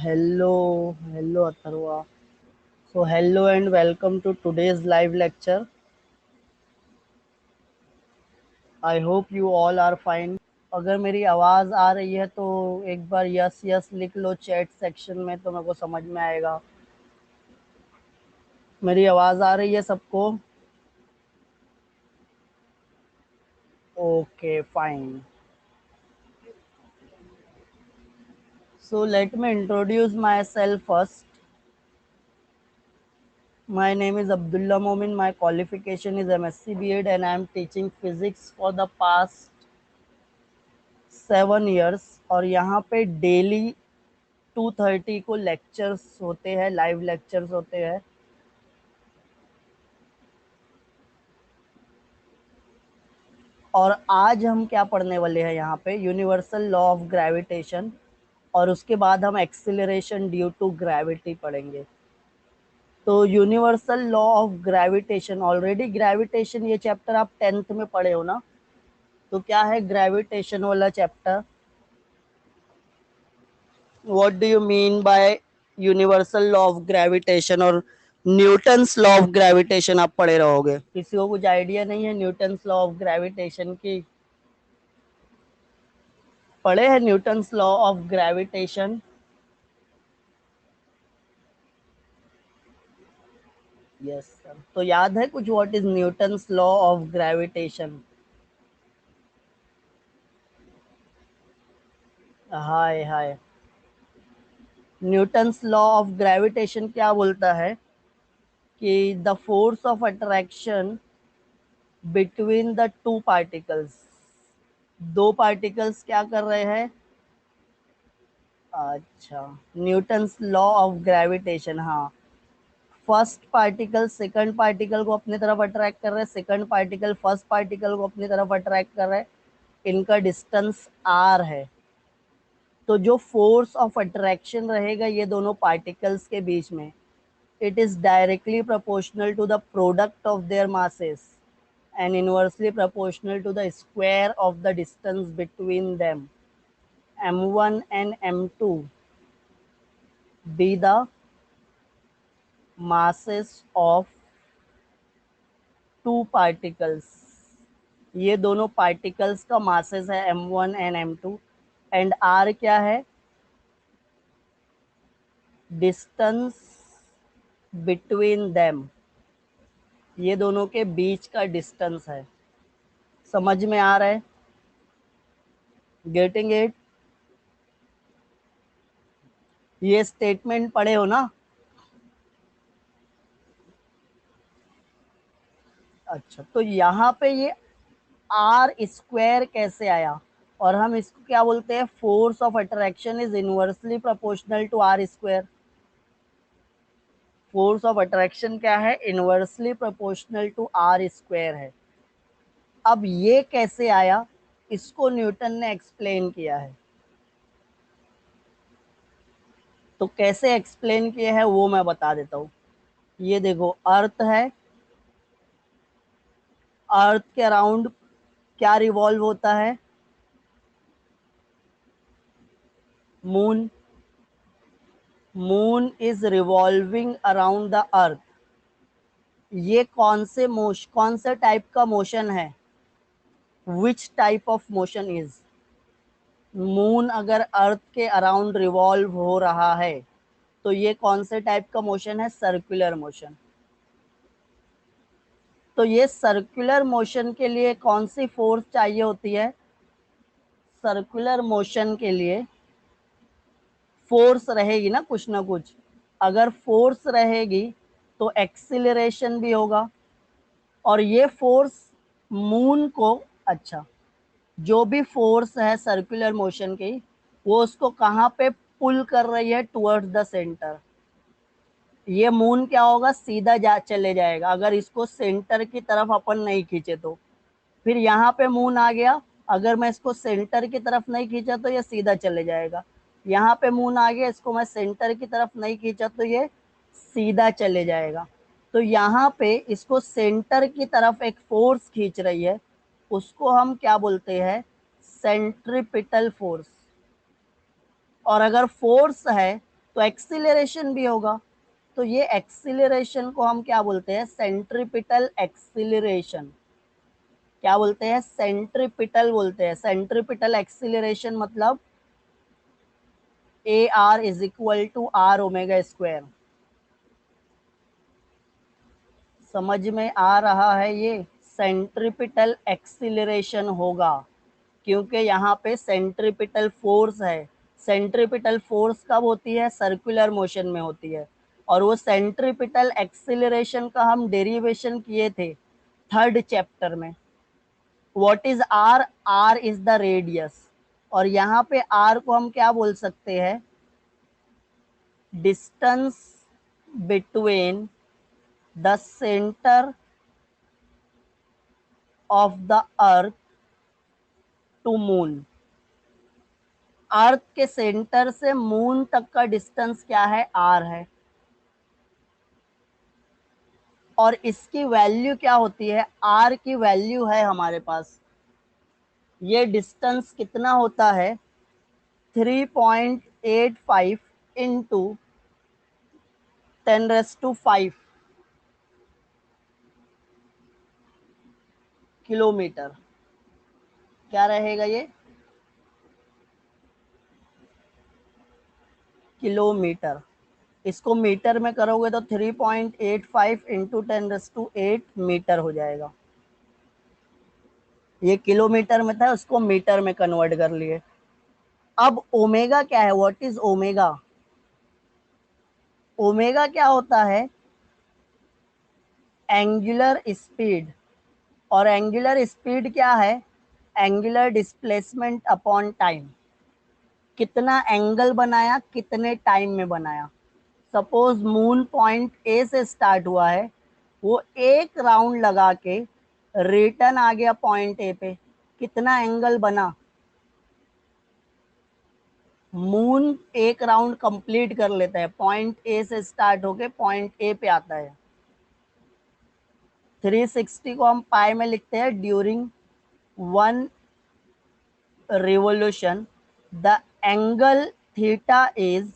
Hello Atharva. So hello and welcome to today's live lecture. I hope you all are fine. अगर मेरी आवाज़ आ रही है तो एक बार यस यस लिख लो चैट सेक्शन में तो मेरे को समझ में आएगा। मेरी आवाज़ आ रही है सबको? Okay, fine. So let me introduce myself first. My name is Abdullah Momin. My qualification is MSc B.Ed and I am teaching physics for the past 7 years और यहाँ पे डेली 2:30 को लेक्चर्स होते हैं, लाइव लेक्चर्स होते हैं। और आज हम क्या पढ़ने वाले हैं यहाँ पे, यूनिवर्सल लॉ ऑफ ग्रेविटेशन, और उसके बाद हम एक्सीलरेशन ड्यू टू ग्रेविटी पढ़ेंगे। तो universal law of gravitation, already gravitation ये चैप्टर आप 10th में पढ़े हो ना। तो क्या है ग्रेविटेशन वाला chapter? What do you mean by universal law of gravitation और न्यूटन्स लॉ ऑफ ग्रेविटेशन आप पढ़े रहोगे? किसी को कुछ आइडिया नहीं है न्यूटन्स लॉ ऑफ ग्रेविटेशन की? पढ़े हैं Newton's law of gravitation? Yes sir. तो याद है कुछ what is Newton's law of gravitation? Hi hi. Newton's law of gravitation क्या बोलता है कि the force of attraction between the two particles, दो पार्टिकल्स क्या कर रहे हैं? अच्छा, न्यूटन्स लॉ ऑफ ग्रेविटेशन, हाँ। फर्स्ट पार्टिकल सेकंड पार्टिकल को अपनी तरफ अट्रैक्ट कर रहे हैं, सेकंड पार्टिकल फर्स्ट पार्टिकल को अपनी तरफ अट्रैक्ट कर रहे हैं, इनका डिस्टेंस आर है। तो जो फोर्स ऑफ अट्रैक्शन रहेगा ये दोनों पार्टिकल्स के बीच में, it is directly proportional to the product of their masses and inversely proportional to the square of the distance between them. M1 and M2 be the masses of two particles. ये दोनों particles का masses है M1 and M2 and R क्या है? Distance between them, ये दोनों के बीच का डिस्टेंस है। समझ में आ रहा है? Getting it? ये स्टेटमेंट पढ़े हो ना? अच्छा, तो यहाँ पे ये आर स्क्वायर कैसे आया? और हम इसको क्या बोलते हैं? Force of attraction is inversely proportional to R square. Force of attraction क्या है? Inversely proportional to R square है। अब ये कैसे आया, इसको न्यूटन ने एक्सप्लेन किया है। तो कैसे एक्सप्लेन किया है वो मैं बता देता हूँ। ये देखो, अर्थ है, अर्थ के अराउंड क्या रिवॉल्व होता है? Moon. Moon is revolving around the earth. ये कौन से टाइप का मोशन है? Which type of motion is? Moon अगर अर्थ के अराउंड रिवॉल्व हो रहा है तो ये कौन से टाइप का मोशन है? Circular motion. तो ये सर्कुलर मोशन के लिए कौन सी फोर्स चाहिए होती है? सर्कुलर मोशन के लिए फोर्स रहेगी ना कुछ ना कुछ। अगर फोर्स रहेगी तो एक्सीलरेशन भी होगा। और ये फोर्स मून को, अच्छा, जो भी फोर्स है सर्कुलर मोशन की, वो उसको कहाँ पे पुल कर रही है? Towards the centre. ये मून क्या होगा? सीधा चले जाएगा अगर इसको सेंटर की तरफ अपन नहीं खींचे तो। फिर यहाँ पे मून आ गया, अगर मैं इसको सेंटर की तरफ नहीं खींचा तो ये सीधा चले जाएगा। यहाँ पे मून आ गया, इसको मैं सेंटर की तरफ नहीं खींचा तो ये सीधा चले जाएगा। तो यहाँ पे इसको सेंटर की तरफ एक फोर्स खींच रही है, उसको हम क्या बोलते हैं? Centripetal force. और अगर फोर्स है तो एक्सीलरेशन भी होगा। तो ये एक्सीलरेशन को हम क्या बोलते हैं? Centripetal acceleration. क्या बोलते हैं? सेंट्रीपिटल बोलते हैं। सेंट्रीपिटल एक्सीलरेशन मतलब A R is equal to R omega square. समझ में आ रहा है? ये सेंट्रीपिटल एक्सीलरेशन होगा क्योंकि यहाँ पे सेंट्रीपिटल फोर्स है। सेंट्रीपिटल फोर्स कब होती है? सर्कुलर मोशन में होती है। और वो सेंट्रीपिटल एक्सीलरेशन का हम डेरिवेशन किए थे थर्ड चैप्टर में। What is R? R is the radius. और यहाँ पे आर को हम क्या बोल सकते हैं? Distance between the centre of the earth to moon. Earth के सेंटर से मून तक का डिस्टेंस क्या है? आर है। और इसकी वैल्यू क्या होती है? आर की वैल्यू है हमारे पास। ये डिस्टेंस कितना होता है? 3.85 इंटू 10⁵ किलोमीटर। क्या रहेगा ये? किलोमीटर। इसको मीटर में करोगे तो 3.85 इंटू 10⁸ मीटर हो जाएगा। ये किलोमीटर में था, उसको मीटर में कन्वर्ट कर लिए। अब ओमेगा क्या है? What is omega? ओमेगा क्या होता है? Angular speed. और एंगुलर स्पीड क्या है? Angular displacement upon time. कितना एंगल बनाया, कितने टाइम में बनाया। सपोज मून पॉइंट ए से स्टार्ट हुआ है, वो एक राउंड लगा के रिटर्न आ गया पॉइंट ए पे, कितना एंगल बना? मून एक राउंड कंप्लीट कर लेता है, पॉइंट ए से स्टार्ट होके पॉइंट ए पे आता है। 360 को हम पाई में लिखते हैं during 1 revolution. The angle theta is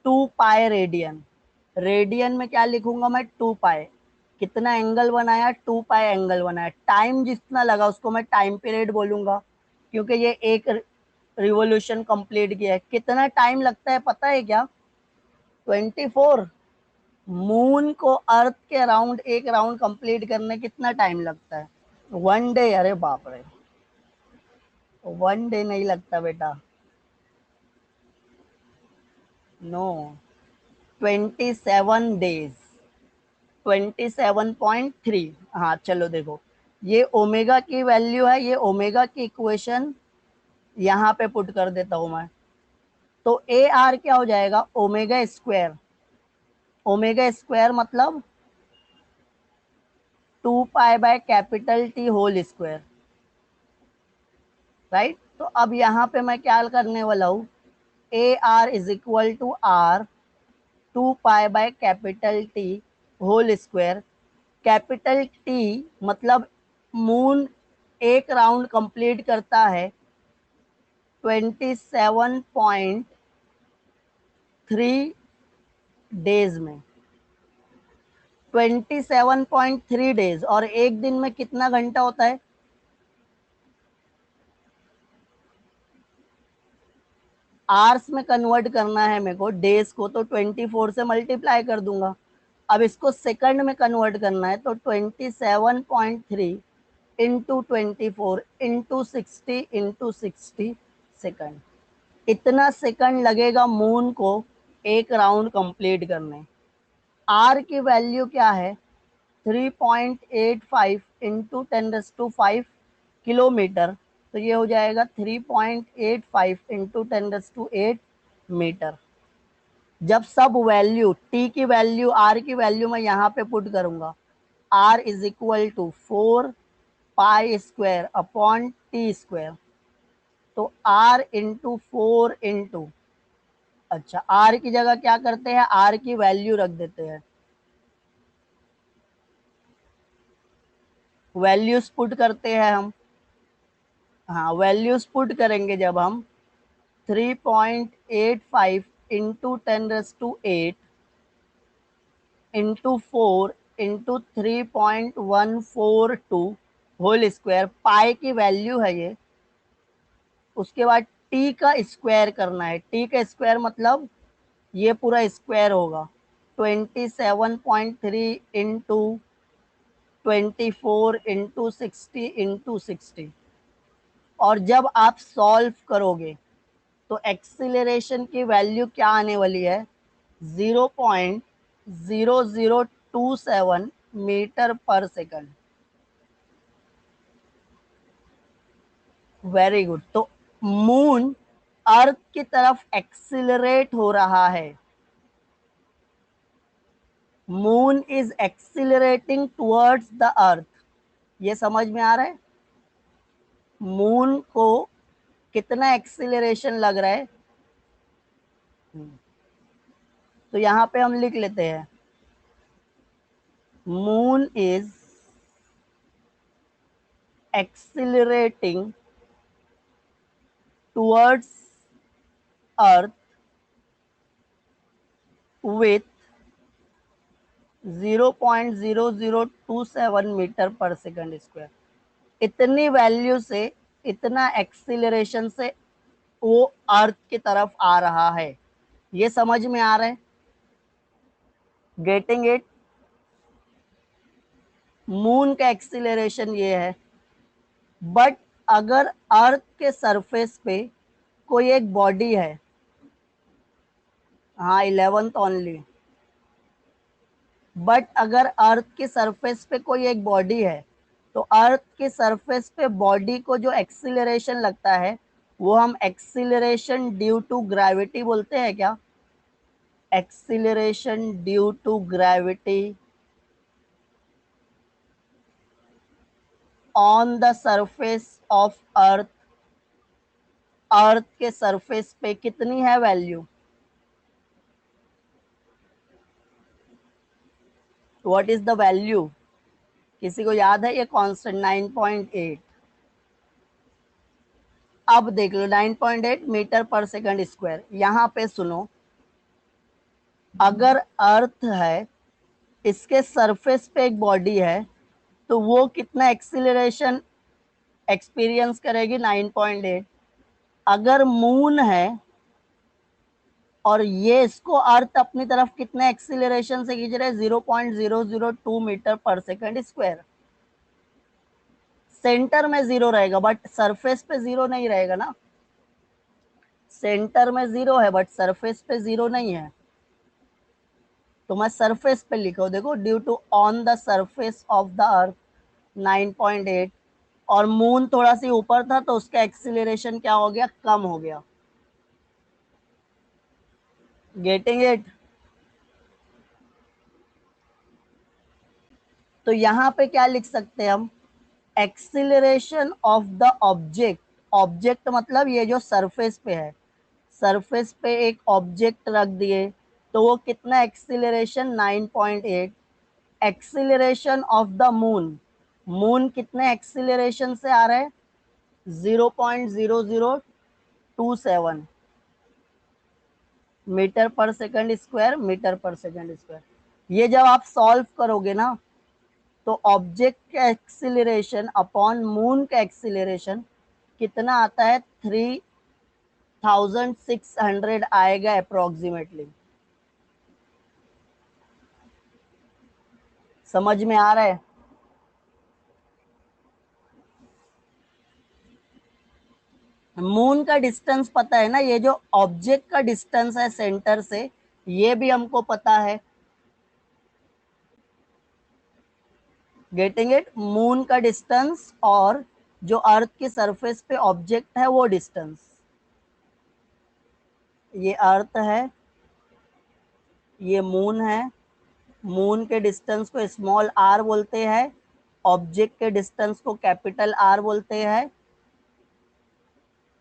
2 pi radian. Radian में क्या लिखूंगा मैं? 2 पाई। कितना एंगल बनाया? 2 पाई एंगल बनाया। टाइम जितना लगा उसको मैं टाइम पीरियड बोलूंगा क्योंकि ये एक रिवोल्यूशन कंप्लीट किया है। कितना टाइम लगता है पता है क्या? 24। मून को अर्थ के राउंड एक राउंड कंप्लीट करने कितना टाइम लगता है? 1 डे। अरे बाप रे, 1 डे नहीं लगता बेटा। No, 27 days. 27.3। हाँ चलो देखो, ये ओमेगा की वैल्यू है। ये ओमेगा की इक्वेशन यहाँ पे पुट कर देता हूं मैं। तो ए आर क्या हो जाएगा? Omega square. ओमेगा स्क्वायर मतलब 2 pi capital T whole square. Right. तो अब यहाँ पे मैं क्या करने वाला हूँ? A R is equal to R 2 pi capital T whole square. Capital T मतलब मून एक राउंड कंप्लीट करता है 27.3 डेज में। 27.3 डेज। और एक दिन में कितना घंटा होता है? आवर्स में कन्वर्ट करना है मेरे को डेज को, तो 24 से मल्टीप्लाई कर दूंगा। अब इसको सेकंड में कन्वर्ट करना है तो 27.3 इंटू 24 इंटू 60 सेकंड। इतना सेकंड लगेगा मून को एक राउंड कंप्लीट करने। आर की वैल्यू क्या है? 3.85 इंटू 10⁵ किलोमीटर। तो ये हो जाएगा 3.85 इंटू 10⁸ मीटर। जब सब वैल्यू टी की वैल्यू, आर की वैल्यू मैं यहाँ पे पुट करूंगा, R is equal to 4 pi upon T square. तो आर इंटू 4 इंटू, अच्छा आर की जगह क्या करते हैं? आर की वैल्यू रख देते हैं। वैल्यूज पुट करते हैं हम। हाँ वैल्यूज पुट करेंगे जब हम 3.85 into 10⁸ into 4 into 3.142 whole square, pi की वैल्यू है ये। उसके बाद टी का स्क्वायर करना है। टी का स्क्वायर मतलब ये पूरा स्क्वायर होगा 27.3 इंटू 24 इंटू 60 इंटू 60। और जब आप सॉल्व करोगे तो एक्सीलरेशन की वैल्यू क्या आने वाली है? 0.0027 मीटर पर सेकंड। Very good. तो मून अर्थ की तरफ एक्सीलरेट हो रहा है। Moon is accelerating towards the earth. ये समझ में आ रहा है? मून को कितना एक्सीलरेशन लग रहा है? तो यहां पे हम लिख लेते हैं moon is accelerating towards earth with 0.0027 metre पर सेकंड स्क्वायर। इतनी वैल्यू से, इतना एक्सीलरेशन से वो अर्थ की तरफ आ रहा है। ये समझ में आ रहा है? Getting it? मून का एक्सीलरेशन ये है। बट अगर अर्थ के सरफेस पे कोई एक बॉडी है, हाँ 11th ओनली, बट अगर अर्थ के सरफेस पे कोई एक बॉडी है तो अर्थ के सरफेस पे बॉडी को जो एक्सीलरेशन लगता है वो हम एक्सीलरेशन ड्यू टू ग्रेविटी बोलते हैं क्या? Acceleration due to gravity on the surface of earth. Earth के सरफेस पे कितनी है value? What is the value? किसी को याद है? ये कांस्टेंट 9.8। अब देख लो 9.8 मीटर पर सेकंड स्क्वायर। यहां पे सुनो, अगर अर्थ है, इसके सरफेस पे एक बॉडी है, तो वो कितना एक्सीलरेशन एक्सपीरियंस करेगी? 9.8। अगर मून है और ये इसको अर्थ अपनी तरफ कितने एक्सीलरेशन से खींच रहे हैं? 0.002 मीटर पर सेकंड स्क्वायर। सेंटर में जीरो रहेगा बट सरफेस पे जीरो नहीं रहेगा ना। सेंटर में जीरो है बट सरफेस पे जीरो नहीं है। तो मैं सरफेस पे लिखो, देखो due to on the surface of the earth 9.8। और मून थोड़ा सी ऊपर था तो उसका एक्सीलरेशन क्या हो गया? कम हो गया। Getting it? तो यहां पे क्या लिख सकते हैं हम? Acceleration of the object. Object मतलब ये जो सरफेस पे है, सरफेस पे एक ऑब्जेक्ट रख दिए तो वो कितना acceleration? 9.8। Acceleration of the moon, moon कितने एक्सीलरेशन से आ रहा है? 0.0027 मीटर पर सेकंड स्क्वायर, मीटर पर सेकंड स्क्वायर। ये जब आप सॉल्व करोगे ना तो ऑब्जेक्ट का एक्सीलरेशन अपॉन मून का एक्सीलरेशन कितना आता है? 3600 आएगा अप्रोक्सीमेटली। समझ में आ रहा है? मून का डिस्टेंस पता है ना, ये जो ऑब्जेक्ट का डिस्टेंस है सेंटर से, ये भी हमको पता है। Getting it? मून का डिस्टेंस और जो अर्थ की सरफेस पे ऑब्जेक्ट है वो डिस्टेंस। ये अर्थ है, ये मून है। मून के डिस्टेंस को स्मॉल आर बोलते हैं, ऑब्जेक्ट के डिस्टेंस को कैपिटल आर बोलते हैं।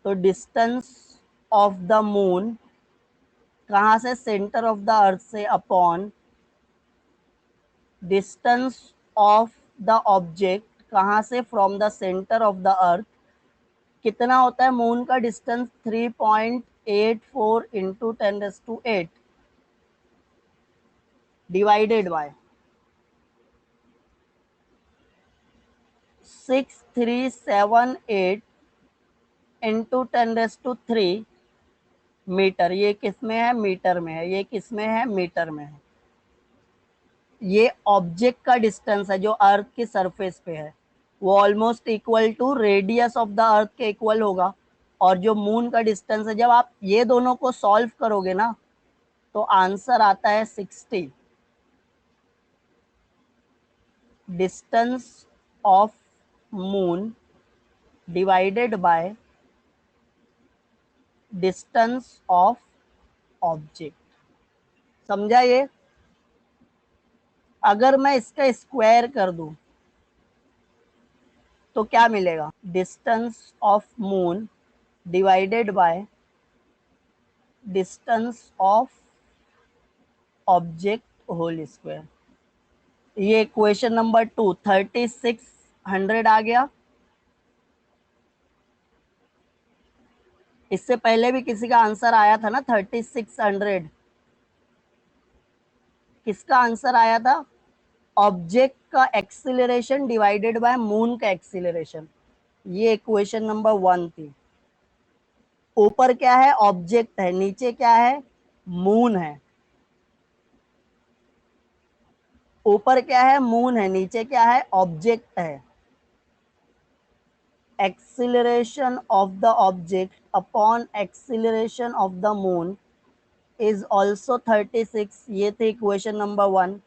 तो डिस्टेंस ऑफ द मून कहाँ से? सेंटर ऑफ द अर्थ से, upon distance of the object कहाँ से? From the centre of the earth. कितना होता है मून का distance? 84 into 10⁸ divided by 6378 into 10⁻³ metre. ये किस में है? मीटर में है। ये किस में है? मीटर में है। ये ऑब्जेक्ट का डिस्टेंस है जो अर्थ की सरफेस पे है, वो almost equal to radius of the earth के इक्वल होगा। और जो मून का डिस्टेंस है, जब आप ये दोनों को सॉल्व करोगे ना तो आंसर आता है 60। Distance of moon divided by distance of object. समझा ये? अगर मैं इसका स्क्वायर कर दूं तो क्या मिलेगा? Distance of moon divided by distance of object whole square. ये क्वेश्चन नंबर 2 3600 आ गया। इससे पहले भी किसी का आंसर आया था ना 3600। किसका आंसर आया था? ऑब्जेक्ट का एक्सीलरेशन डिवाइडेड बाय मून का एक्सीलरेशन। ये इक्वेशन नंबर 1 थी। ऊपर क्या है? ऑब्जेक्ट है। नीचे क्या है? मून है। ऊपर क्या है? मून है। नीचे क्या है? ऑब्जेक्ट है। Acceleration of the object upon acceleration of the moon is also 36। ये थे इक्वेशन नंबर 1।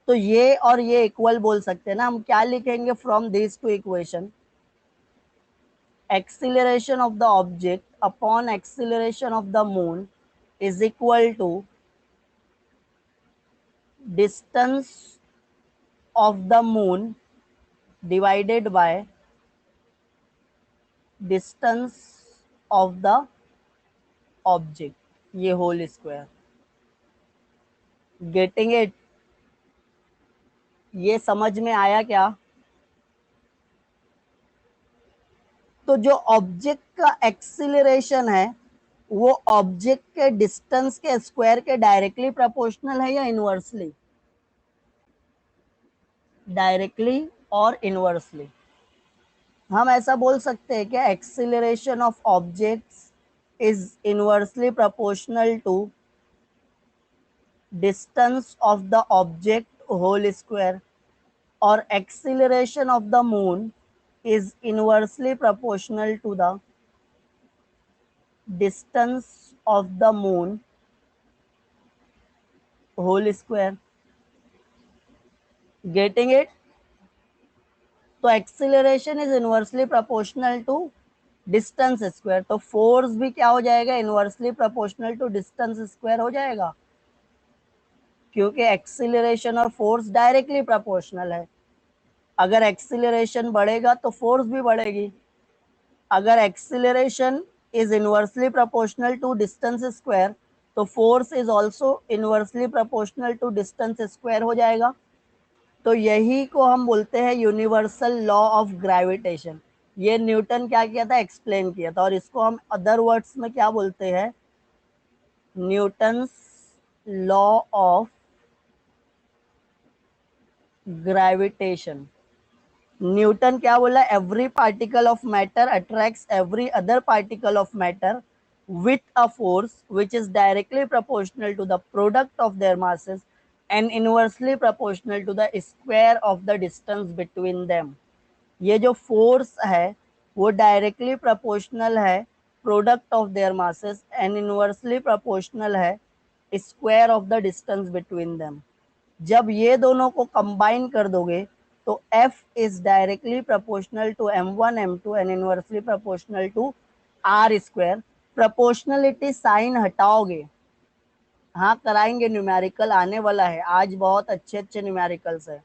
तो ये और ये इक्वल बोल सकते हैं ना। हम क्या लिखेंगे from this two equation? Acceleration of the object upon acceleration of the moon is equal to distance of the moon divided by distance of the object, ये होल स्क्वायर। Getting it? ये समझ में आया क्या? तो जो ऑब्जेक्ट का acceleration है वो ऑब्जेक्ट के डिस्टेंस के स्क्वायर के डायरेक्टली प्रोपोर्शनल है या इनवर्सली? डायरेक्टली और इनवर्सली। हम ऐसा बोल सकते हैं क्या? Acceleration of objects is inversely proportional to distance of the object whole square, और acceleration of the moon is inversely proportional to the distance of the moon whole square. Getting it? तो acceleration is inversely proportional to distance square, तो force भी क्या हो जाएगा? Inversely proportional to distance square हो जाएगा, क्योंकि एक्सीलरेशन और फोर्स डायरेक्टली प्रोपोर्शनल है। अगर एक्सीलरेशन बढ़ेगा तो फोर्स भी बढ़ेगी। अगर acceleration is inversely proportional to distance square तो force is also inversely proportional to distance square हो जाएगा। तो यही को हम बोलते हैं यूनिवर्सल लॉ ऑफ ग्रेविटेशन। ये न्यूटन क्या किया था? एक्सप्लेन किया था। और इसको हम अदर वर्ड्स में क्या बोलते हैं? Newton's law of gravitation. Newton क्या बोला? Every particle of matter attracts every other particle of matter with a force which is directly proportional to the product of their masses and inversely proportional to the square of the distance between them। ये जो force है वो directly proportional है product of their masses and inversely proportional है square of the distance between them. जब ये दोनों को कंबाइन कर दोगे तो F is directly proportional to m1 m2 and inversely proportional to R square. Proportionality sign हटाओगे, हाँ कराएंगे, न्यूमेरिकल आने वाला है। आज बहुत अच्छे अच्छे न्यूमेरिकल्स है,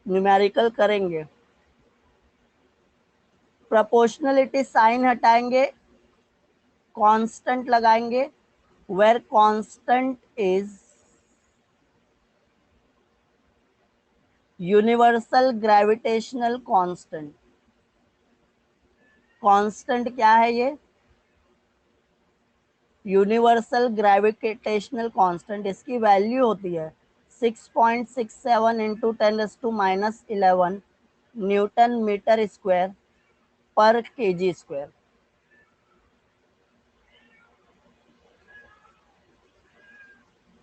न्यूमेरिकल करेंगे। प्रोपोर्शनलिटी साइन हटाएंगे, कांस्टेंट लगाएंगे, where constant is universal gravitational constant. Constant क्या है? ये यूनिवर्सल ग्रेविटेशनल कांस्टेंट, इसकी वैल्यू होती है 6.67 into 10⁻⁻11 newton metre square per KG square.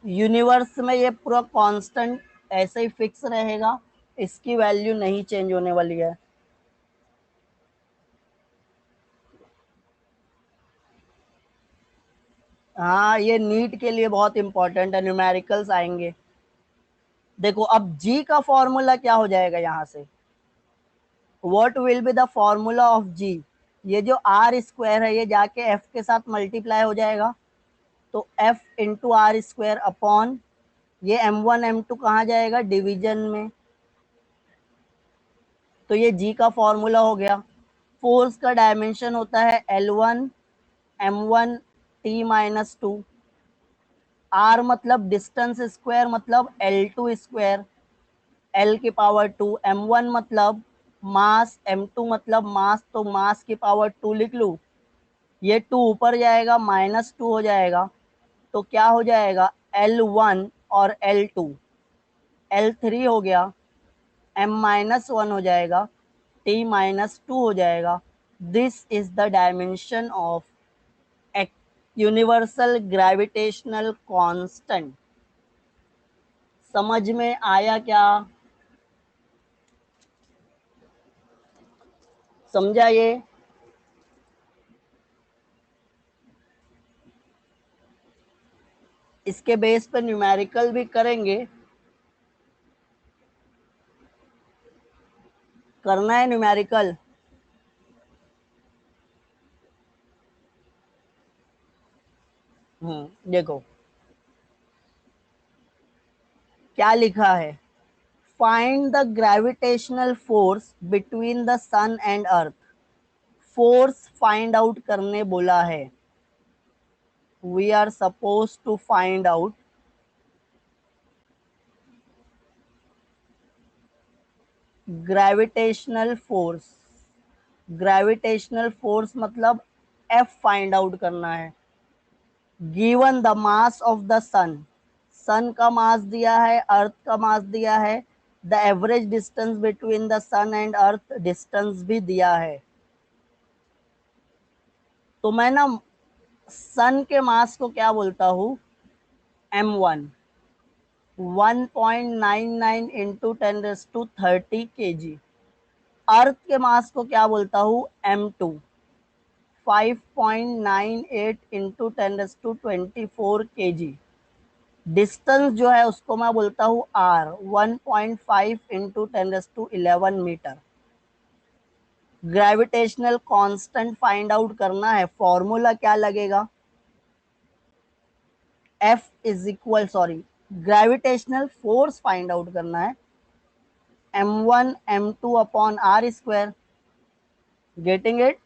Universe में ये पूरा कांस्टेंट ऐसे ही फिक्स रहेगा, इसकी वैल्यू नहीं चेंज होने वाली है। हाँ, ये नीट के लिए बहुत इंपॉर्टेंट है, न्यूमेरिकल्स आएंगे। देखो अब जी का फॉर्मूला क्या हो जाएगा यहां से, what will be the formula of G. ये जो आर स्क्वायर है ये जाके एफ के साथ मल्टीप्लाई हो जाएगा, तो F into R square upon ये m1 m2 कहाँ जाएगा, डिवीजन में, तो ये जी का फॉर्मूला हो गया। फोर्स का डायमेंशन होता है L1 m1 t-2, आर मतलब डिस्टेंस स्क्वायर मतलब L2 स्क्वायर L की पावर 2, m1 मतलब मास, m2 मतलब मास, तो मास की पावर 2 लिख लूं, ये 2 ऊपर जाएगा -2 हो जाएगा, तो क्या हो जाएगा L1 और L2, L3 हो गया, m-1 हो जाएगा, t-2 हो जाएगा। This is the dimension of universal gravitational constant. समझ में आया क्या, समझा ये। इसके बेस पर न्यूमेरिकल भी करेंगे, करना है न्यूमेरिकल। देखो क्या लिखा है, find the gravitational force between the sun and earth. Force find out करने बोला है, we are suppose to find out gravitational force. Gravitational force मतलब एफ फाइंड आउट करना है। Given the mass of the sun, sun का mass दिया है, earth का मास दिया है, the average distance between the sun and earth distance भी दिया है। तो मैं ना सन के मास को क्या बोलता हूँ, m1, 1.99 इंटू 10⁻30 kg। अर्थ के मास को क्या बोलता हूँ, m2, 5.98 इंटू 10⁻24 kg। डिस्टेंस जो है उसको मैं बोलता हूँ r, 1.5 into 10⁻11 metre. Gravitational constant find out करना है, फॉर्मूला क्या लगेगा, F is equal, sorry, gravitational force find out करना है, m1 m2 upon R square. Getting it,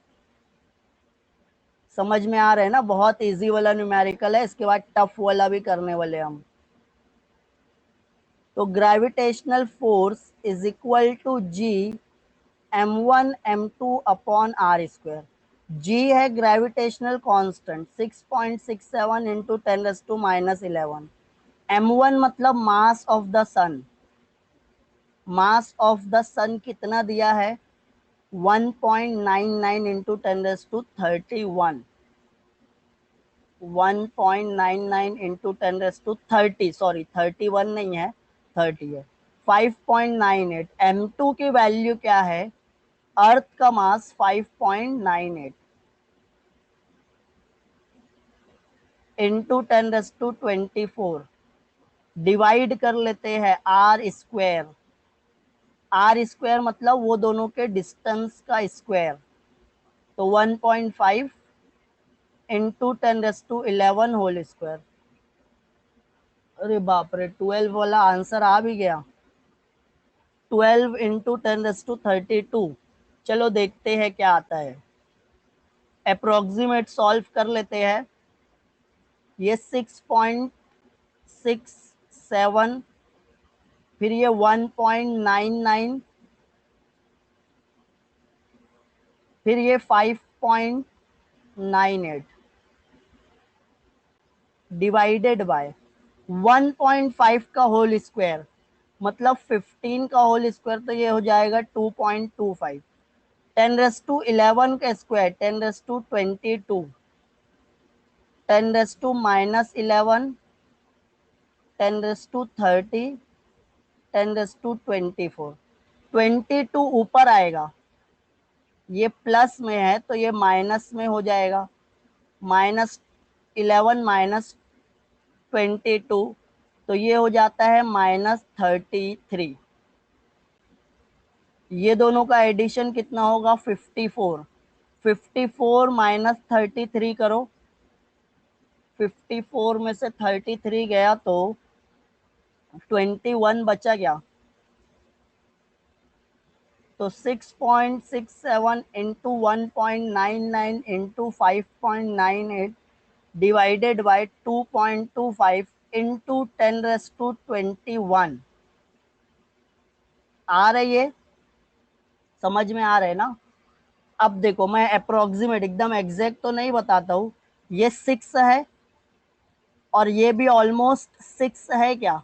समझ में आ रहा है ना, बहुत इजी वाला न्यूमेरिकल है, इसके बाद टफ वाला भी करने वाले हम। तो gravitational force is equal to G m1 m2 upon R square. G है ग्रेविटेशनल कांस्टेंट 6.67 इंटू 10⁻11। m1 मतलब mass of the sun, mass of the sun कितना दिया है 1.99 इंटू 10⁻31, 1.99 इंटू 10⁻30, सॉरी 31 नहीं है, 30 है, 5.98। m2 की वैल्यू क्या है, अर्थ का मास 5.98 इंटू 10⁻24, डिवाइड कर लेते हैं आर स्क्वायर। आर स्क्वायर मतलब वो दोनों के डिस्टेंस का स्क्वायर, तो 1.5 इंटू 10⁻11 होल स्क्वायर। अरे बाप रे, 12 वाला आंसर आ भी गया, 12 इंटू 10⁻32। चलो देखते हैं क्या आता है, अप्रोक्सीमेट सॉल्व कर लेते हैं। ये 6.67, फिर ये 1.99, फिर ये 5.98, डिवाइडेड बाय 1.5 का होल स्क्वायर, मतलब 15 का होल स्क्वायर, तो ये हो जाएगा 2.25। 10⁻11 का स्क्वायर 10⁻22, 10⁻−11, 10⁻30, 10⁻24। 22 ऊपर आएगा, ये प्लस में है तो ये माइनस में हो जाएगा। -11 -22, तो ये हो जाता है -33। ये दोनों का एडिशन कितना होगा? 54। 54 -33 करो, 54 में से 33 गया तो 21 बचा क्या? तो 6.67 into 1.99 into 5.98 divided by 2.25 into 10⁻21। आ रही है? समझ में आ रहा है ना? अब देखो, मैं अप्रोक्सीमेट एकदम एग्जैक्ट तो नहीं बताता हूँ। ये 6 है और ये भी ऑलमोस्ट 6 है क्या,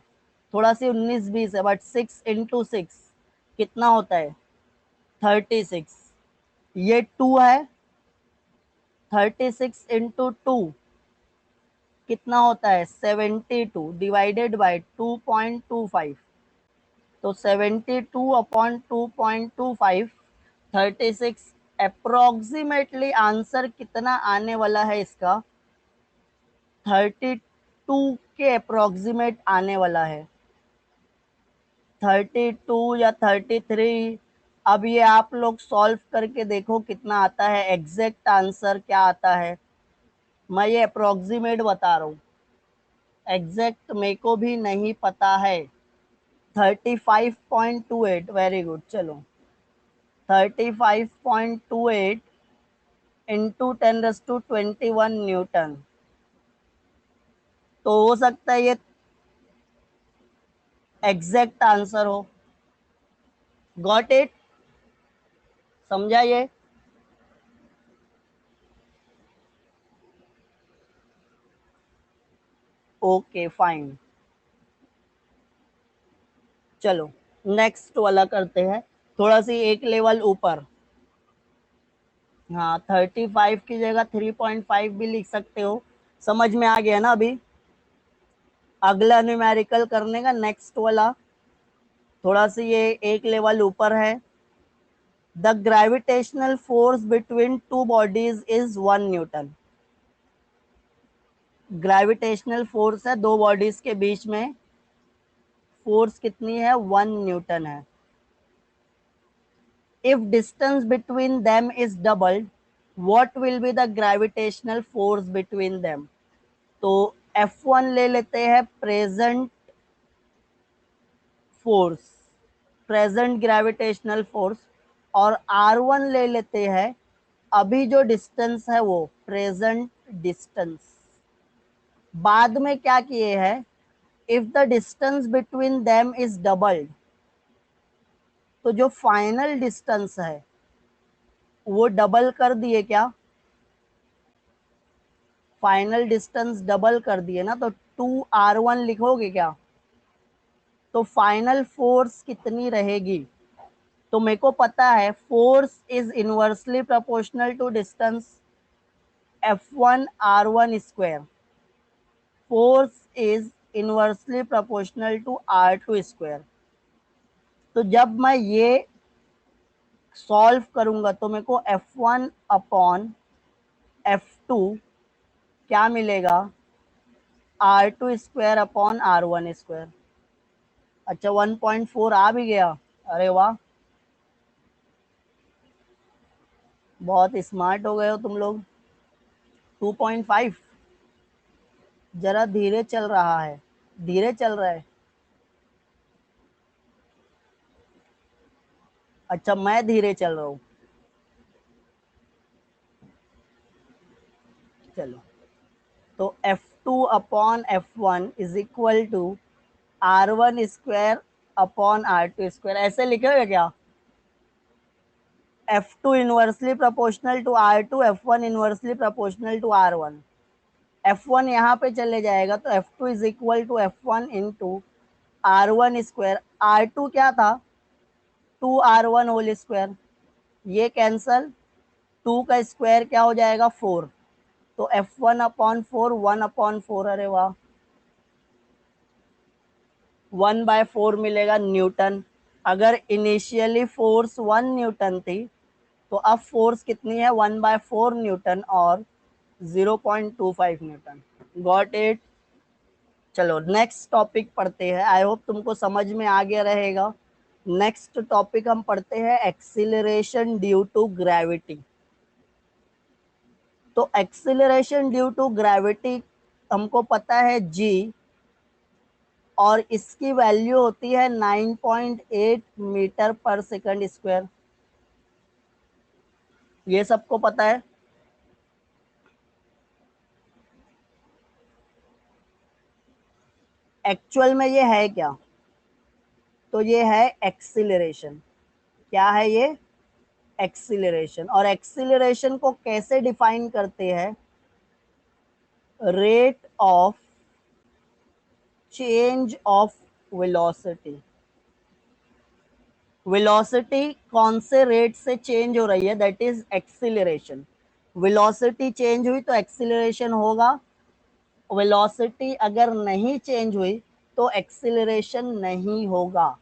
थोड़ा सी 19-20 है, बट 6 इंटू 6 कितना होता है? 36। ये 2 है, 36 इंटू 2 कितना होता है? 72 डिवाइडेड बाय 2.25। तो 72 अपॉन 2.25, 36। अप्रोक्सीमेटली आंसर कितना आने वाला है इसका? 32 के अप्रोक्सीमेट आने वाला है, 32 या 33। अब ये आप लोग सॉल्व करके देखो कितना आता है, एग्जैक्ट आंसर क्या आता है। मैं ये अप्रोक्सीमेट बता रहा हूँ, एग्जैक्ट मेरे को भी नहीं पता है। 35.28, वेरी गुड। चलो, 35.28 इंटू 10⁻21 न्यूटन। तो हो सकता है ये एग्जैक्ट आंसर हो। Got it? समझा ये? Okay fine. चलो नेक्स्ट वाला करते हैं, थोड़ा सी एक लेवल ऊपर। हाँ, 35 की जगह 3.5 भी लिख सकते हो। समझ में आ गया ना? अभी अगला न्यूमेरिकल करने का, नेक्स्ट वाला थोड़ा सी ये एक लेवल ऊपर है। The gravitational force between two bodies is 1 Newton. Gravitational force है दो बॉडीज के बीच में, फोर्स कितनी है? 1 न्यूटन है। If distance between them is doubled, what will be the gravitational force between them? तो F1 ले लेते हैं, present force, present gravitational force, और R1 ले लेते हैं, अभी जो डिस्टेंस है वो प्रेजेंट डिस्टेंस। बाद में क्या किए हैं? If the distance between them is doubled, तो जो फाइनल डिस्टेंस है वो डबल कर दिए क्या? फाइनल डिस्टेंस डबल कर दिए ना, तो 2R1 लिखोगे क्या? तो फाइनल फोर्स कितनी रहेगी? तो मेरे को पता है, force is inversely proportional to distance, F1R1 square. Force is inversely proportional to R2 square. तो जब मैं ये सॉल्व करूंगा तो मेरे को F1 अपॉन F2 क्या मिलेगा? R2 square upon R1 square. अच्छा, 1.4 आ भी गया। अरे वाह, बहुत स्मार्ट हो गए हो तुम लोग। 2.5 जरा धीरे चल रहा है, धीरे चल रहा है। अच्छा, मैं धीरे चल रहा हूँ। चलो, तो F2 upon F1 is equal to R1 square upon R2 square, ऐसे लिखेगा क्या? F2 inversely proportional to R2, F1 inversely proportional to R1। F1 यहाँ पे चले जाएगा तो F2 is equal to F1 into R1 square. R2 क्या था, 2R1 होल स्क्वायर, ये कैंसल, 2 का स्क्वायर क्या हो जाएगा 4, तो F1 अपॉन 4 1 अपॉन 4, अरे वाह, 1/4 मिलेगा न्यूटन। अगर इनिशियली फोर्स 1 न्यूटन थी तो अब फोर्स कितनी है, 1/4 न्यूटन और 0.25 न्यूटन। Got it. चलो नेक्स्ट टॉपिक पढ़ते हैं, आई होप तुमको समझ में आ गया रहेगा। नेक्स्ट टॉपिक हम पढ़ते हैं एक्सीलरेशन ड्यू टू ग्रेविटी। तो एक्सीलरेशन ड्यू टू ग्रेविटी हमको पता है जी, और इसकी वैल्यू होती है 9.8 मीटर पर सेकंड स्क्वायर, ये सबको पता है। एक्चुअल में ये है क्या, तो ये है एक्सीलरेशन। क्या है ये, एक्सीलरेशन। और एक्सीलरेशन को कैसे डिफाइन करते हैं, rate of change of velocity. Velocity कौन से रेट से चेंज हो रही है, that is acceleration. Velocity change हुई तो एक्सीलरेशन होगा, वेलोसिटी अगर नहीं चेंज हुई तो एक्सीलरेशन नहीं होगा।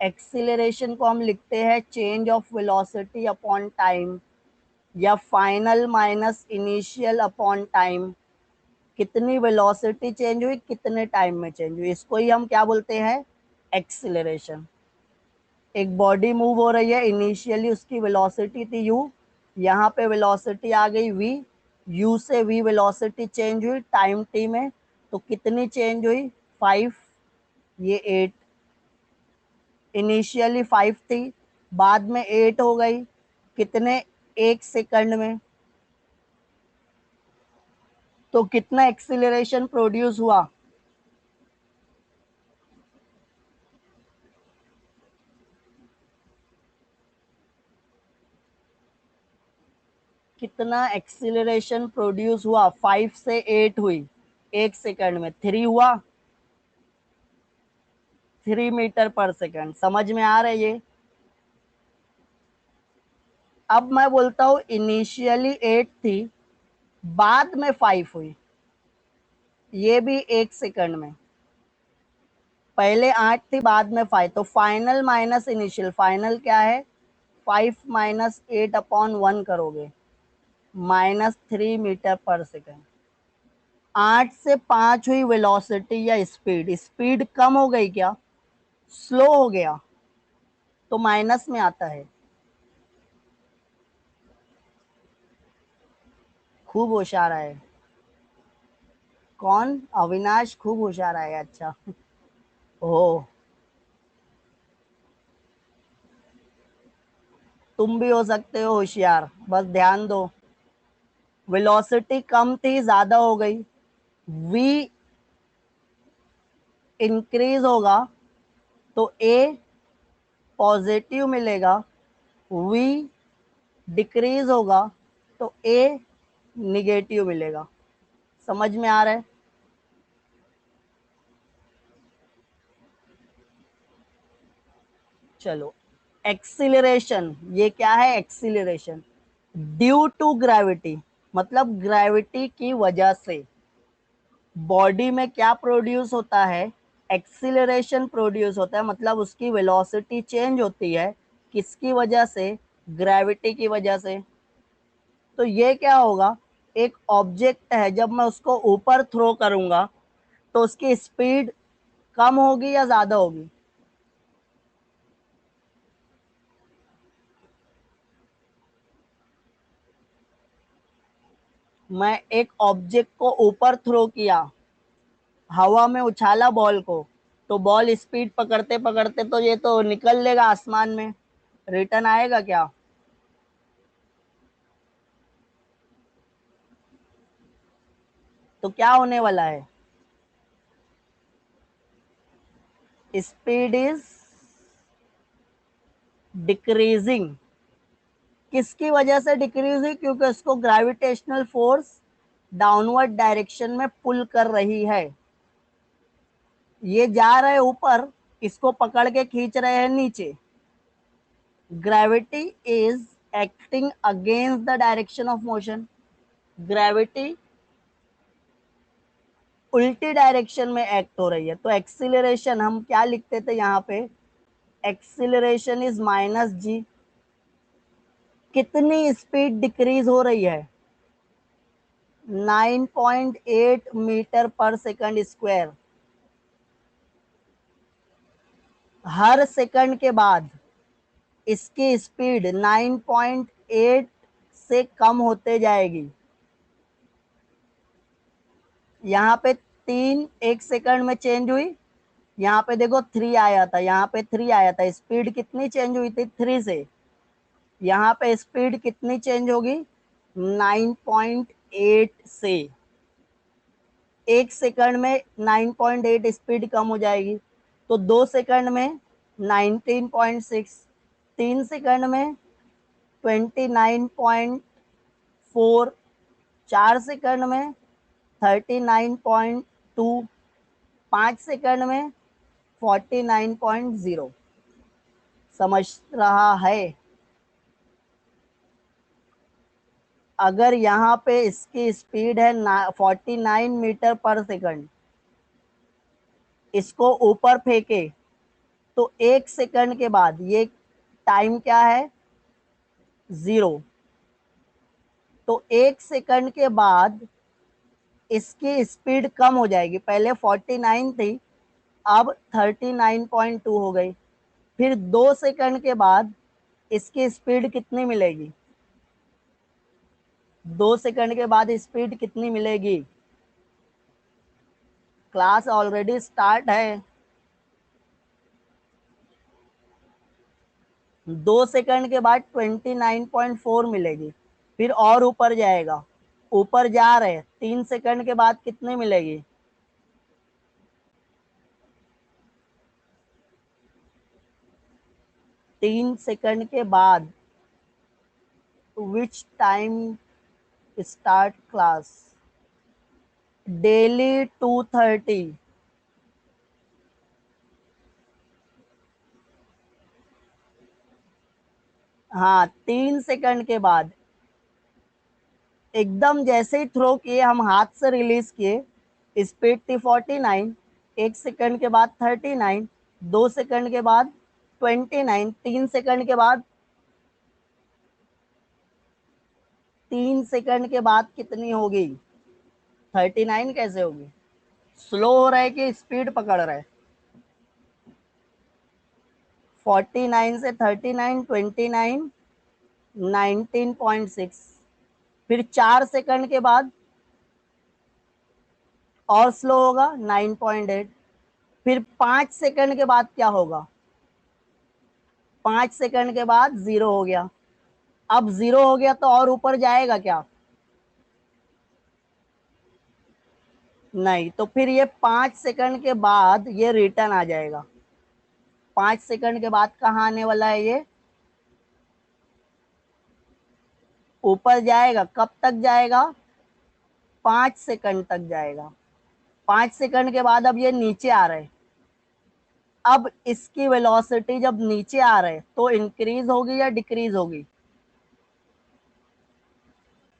एक्सीलरेशन को हम लिखते हैं change of velocity upon time, या final minus initial upon time. कितनी वेलोसिटी चेंज हुई, कितने टाइम में चेंज हुई, इसको ही हम क्या बोलते हैं, एक्सीलरेशन। एक बॉडी मूव हो रही है, इनिशियली उसकी वेलोसिटी थी u, यहाँ पे वेलोसिटी आ गई v, u से v वेलोसिटी चेंज हुई टाइम t में, तो कितनी चेंज हुई 5, ये 8। इनिशियली 5 थी, बाद में 8 हो गई, कितने, 1 सेकंड में। तो कितना एक्सीलरेशन प्रोड्यूस हुआ, कितना एक्सीलरेशन प्रोड्यूस हुआ, 5 से 8 हुई, 1 सेकंड में 3 हुआ, 3 मीटर पर सेकंड। समझ में आ रही है। अब मैं बोलता हूं इनिशियली 8 थी, बाद में 5 हुई, ये भी 1 सेकंड में। पहले 8 थी, बाद में 5, तो फाइनल माइनस इनिशियल, फाइनल क्या है, 5 माइनस 8 अपॉन 1 करोगे, -3 मीटर पर सेकंड। 8 से 5 हुई वेलोसिटी या स्पीड, स्पीड कम हो गई क्या, स्लो हो गया, तो माइनस में आता है। खूब होशियार है। कौन, अविनाश खूब होशियार है, अच्छा। ओ, तुम भी हो सकते हो होशियार, बस ध्यान दो। वेलोसिटी कम थी, ज्यादा हो गई, v इंक्रीज होगा तो a पॉजिटिव मिलेगा, v डिक्रीज होगा तो a निगेटिव मिलेगा। समझ में आ रहा है। चलो, एक्सीलरेशन, ये क्या है, एक्सीलरेशन ड्यू टू ग्रेविटी, मतलब ग्रेविटी की वजह से बॉडी में क्या प्रोड्यूस होता है, एक्सीलरेशन प्रोड्यूस होता है, मतलब उसकी वेलोसिटी चेंज होती है, किसकी वजह से, ग्रेविटी की वजह से। तो ये क्या होगा, एक ऑब्जेक्ट है, जब मैं उसको ऊपर थ्रो करूंगा तो उसकी स्पीड कम होगी या ज्यादा होगी, मैं एक ऑब्जेक्ट को ऊपर थ्रो किया, हवा में उछाला बॉल को, तो बॉल स्पीड पकड़ते पकड़ते तो ये तो निकल लेगा आसमान में, रिटर्न आएगा क्या, तो क्या होने वाला है, स्पीड इज डिक्रीजिंग। किसकी वजह से डिक्रीज हुई, क्योंकि उसको ग्रेविटेशनल फोर्स डाउनवर्ड डायरेक्शन में पुल कर रही है। ये जा रहे ऊपर, इसको पकड़ के खींच रहे हैं नीचे। Gravity is acting against the direction of motion. Gravity उल्टी डायरेक्शन में एक्ट हो रही है, तो एक्सीलरेशन हम क्या लिखते थे यहाँ पे, एक्सीलरेशन इज माइनस जी। कितनी स्पीड डिक्रीज हो रही है, 9.8 मीटर पर सेकंड स्क्वायर। हर सेकंड के बाद इसकी स्पीड 9.8 से कम होते जाएगी। यहाँ पे 3 एक सेकंड में चेंज हुई, यहाँ पे देखो 3 आया था, यहाँ पे 3 आया था। स्पीड कितनी चेंज हुई थी, 3 से। यहाँ पे स्पीड कितनी चेंज होगी, 9.8 से। एक सेकंड में 9.8 स्पीड कम हो जाएगी, तो 2 सेकंड में 19.6, 3 सेकंड में 29.4, 4 सेकंड में 39.2, 5 सेकंड में 49.0। समझ रहा है। अगर यहाँ पे इसकी स्पीड है 49 मीटर पर सेकंड, इसको ऊपर फेंके तो 1 सेकंड के बाद, ये टाइम क्या है, 0, तो 1 सेकंड के बाद इसकी स्पीड कम हो जाएगी। पहले 49 थी, अब 39.2 हो गई। फिर 2 सेकंड के बाद इसकी स्पीड कितनी मिलेगी, 2 सेकंड के बाद स्पीड कितनी मिलेगी। क्लास ऑलरेडी स्टार्ट है। 2 सेकंड के बाद 29.4 मिलेगी, फिर और ऊपर जाएगा, ऊपर जा रहे। 3 सेकंड के बाद कितनी मिलेगी, 3 सेकंड के बाद which time start class, daily 2:30। हाँ, 3 सेकंड के बाद एकदम जैसे ही थ्रो किए, हम हाथ से रिलीज किए, स्पीड थी 49, 1 सेकंड के बाद 39, 2 सेकंड के बाद 29, 3 सेकंड के बाद, 3 सेकंड के बाद कितनी होगी, 39 कैसे होगी। स्लो हो रहा है कि स्पीड पकड़ रहा है, 49 से 39, 29, 19.6। फिर 4 सेकंड के बाद और स्लो होगा, 9.8। फिर 5 सेकंड के बाद क्या होगा, 5 सेकंड के बाद 0 हो गया। अब 0 हो गया तो और ऊपर जाएगा क्या, नहीं। तो फिर ये 5 सेकंड के बाद ये रिटर्न आ जाएगा। 5 सेकंड के बाद कहाँ आने वाला है, ये ऊपर जाएगा। कब तक जाएगा, 5 सेकंड तक जाएगा। 5 सेकंड के बाद अब ये नीचे आ रहे। अब इसकी वेलोसिटी जब नीचे आ रहे तो इंक्रीज होगी या डिक्रीज होगी,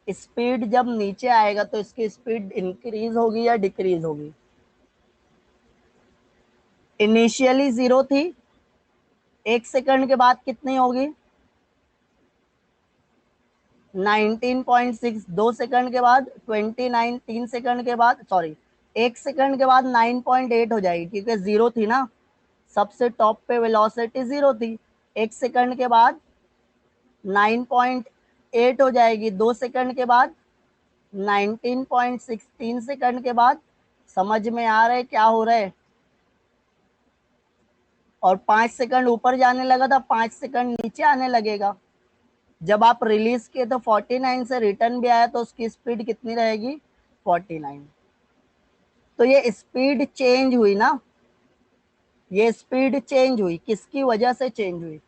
स्पीड जब नीचे आएगा तो इसकी स्पीड इंक्रीज होगी या डिक्रीज होगी। इनिशियली 0 थी, 1 सेकंड के बाद कितनी होगी, 19.6। 2 सेकंड के बाद 29, 3 सेकंड के बाद, सॉरी, 1 सेकंड के बाद 9.8 हो जाएगी, क्योंकि 0 थी ना, सबसे टॉप पे वेलोसिटी 0 थी। 1 सेकंड के बाद 9.8 हो जाएगी, 2 सेकंड के बाद 19.6, 3 सेकंड के बाद। समझ में आ रहा है क्या हो रहा है। और 5 सेकंड ऊपर जाने लगा था, 5 सेकंड नीचे आने लगेगा। जब आप रिलीज किए तो 49 से रिटर्न भी आया, तो उसकी स्पीड कितनी रहेगी, 49। तो ये स्पीड चेंज हुई ना, ये स्पीड चेंज हुई, किसकी वजह से चेंज हुई,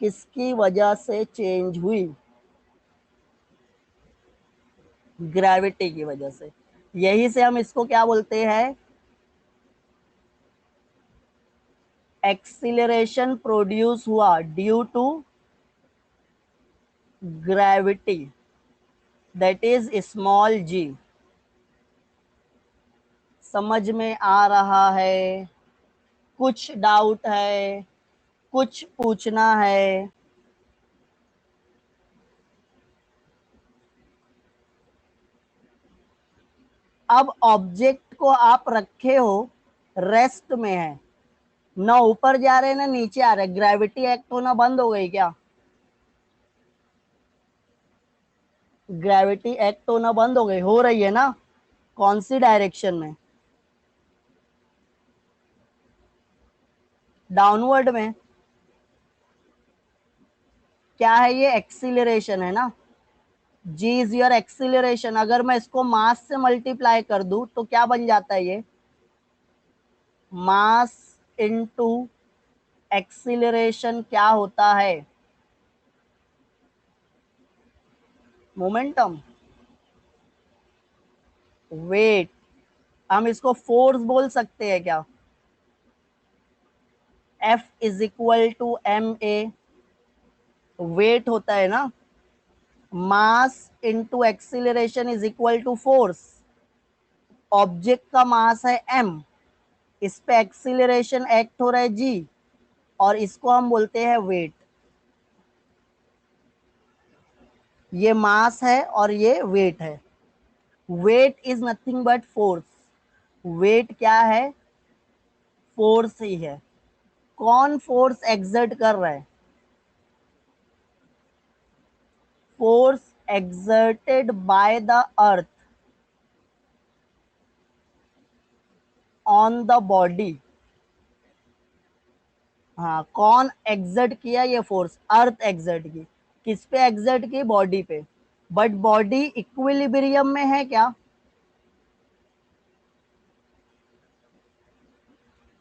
किसकी वजह से चेंज हुई, ग्रेविटी की वजह से। यही से हम इसको क्या बोलते हैं, एक्सीलरेशन प्रोड्यूस हुआ due to gravity, that is small G. समझ में आ रहा है? कुछ डाउट है, कुछ पूछना है? अब ऑब्जेक्ट को आप रखे हो, रेस्ट में है, ना ऊपर जा रहे ना नीचे आ रहे, ग्रेविटी एक्ट होना बंद हो गई क्या? ग्रेविटी एक्ट होना बंद हो गई, हो रही है ना? कौन सी डायरेक्शन में? डाउनवर्ड में। क्या है ये? एक्सीलरेशन है ना। जी इज योर एक्सीलरेशन। अगर मैं इसको मास से मल्टीप्लाई कर दूं तो क्या बन जाता है ये? मास इनटू एक्सीलरेशन क्या होता है? मोमेंटम। वेट। हम इसको फोर्स बोल सकते हैं क्या? F is equal to M A, weight होता है ना। Mass into acceleration is equal to force. Object का मास है m, इस पे एक्सीलरेशन एक्ट हो रहा है g, और इसको हम बोलते हैं वेट। ये मास है और ये वेट है। Weight is nothing but force. Weight क्या है? फोर्स ही है। कौन फोर्स एक्सर्ट कर रहा है? Force exerted by the earth on the body. हाँ, कौन एक्सर्ट किया ये फोर्स? अर्थ एक्सर्ट की। किस पे एक्सर्ट की? बॉडी पे। बट बॉडी इक्विलिब्रियम में है क्या?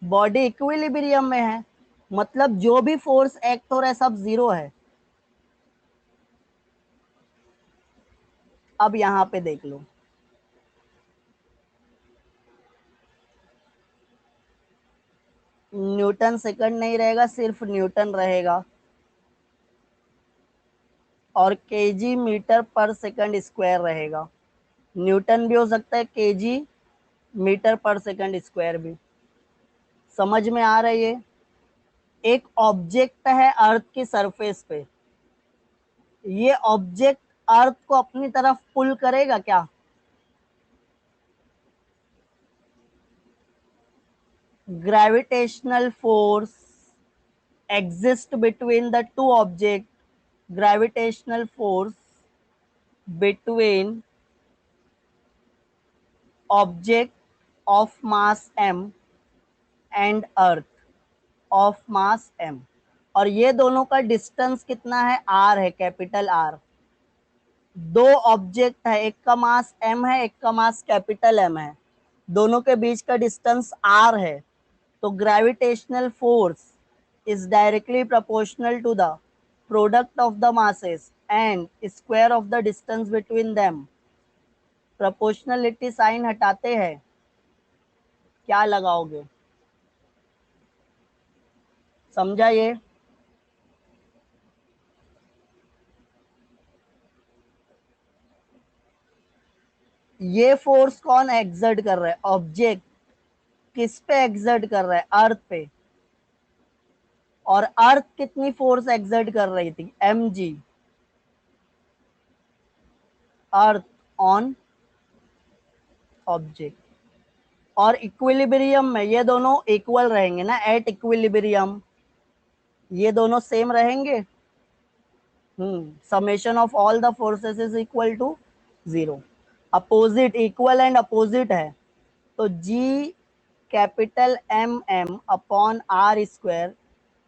बॉडी इक्विलिब्रियम में है, मतलब जो भी फोर्स एक्ट हो रहा है सब जीरो है। अब यहां पे देख लो, न्यूटन सेकंड नहीं रहेगा, सिर्फ न्यूटन रहेगा, और केजी मीटर पर सेकंड स्क्वायर रहेगा। न्यूटन भी हो सकता है, केजी मीटर पर सेकंड स्क्वायर भी। समझ में आ रही है? एक ऑब्जेक्ट है अर्थ की सरफेस पे, ये ऑब्जेक्ट अर्थ को अपनी तरफ पुल करेगा क्या? Gravitational force exist between the two objects. Gravitational force between object of mass m and earth of mass m, और ये दोनों का डिस्टेंस कितना है? r है, कैपिटल R। दो ऑब्जेक्ट है, एक का मास m है, एक का मास कैपिटल M है, दोनों के बीच का डिस्टेंस r है। तो gravitational force is directly proportional to the product of the masses and square of the distance between them। Proportionality sign हटाते हैं, क्या लगाओगे? समझा ये? ये फोर्स कौन एक्सर्ट कर रहा है? ऑब्जेक्ट। किस पे एक्सर्ट कर रहा है? अर्थ पे। और अर्थ कितनी फोर्स एक्सर्ट कर रही थी? mg। Earth on object. और इक्विलिब्रियम में ये दोनों इक्वल रहेंगे ना, एट इक्विलिब्रियम ये दोनों सेम रहेंगे। Summation of all the forces is equal to zero. Opposite, equal and opposite है, तो G capital M M upon R square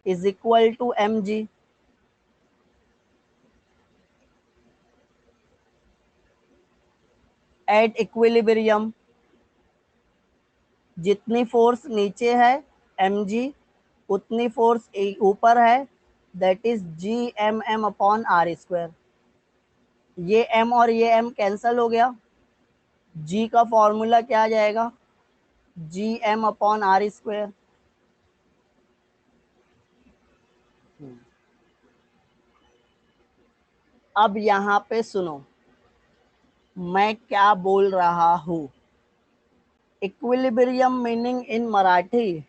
is equal to M G. At equilibrium जितनी force नीचे है M G, उतनी force ऊपर है, that is G M M upon R square. ये m और ये m कैंसल हो गया, जी का फॉर्मूला क्या आ जाएगा, G M upon R square. अब यहां पे सुनो मैं क्या बोल रहा हूं। Equilibrium meaning in Marathi,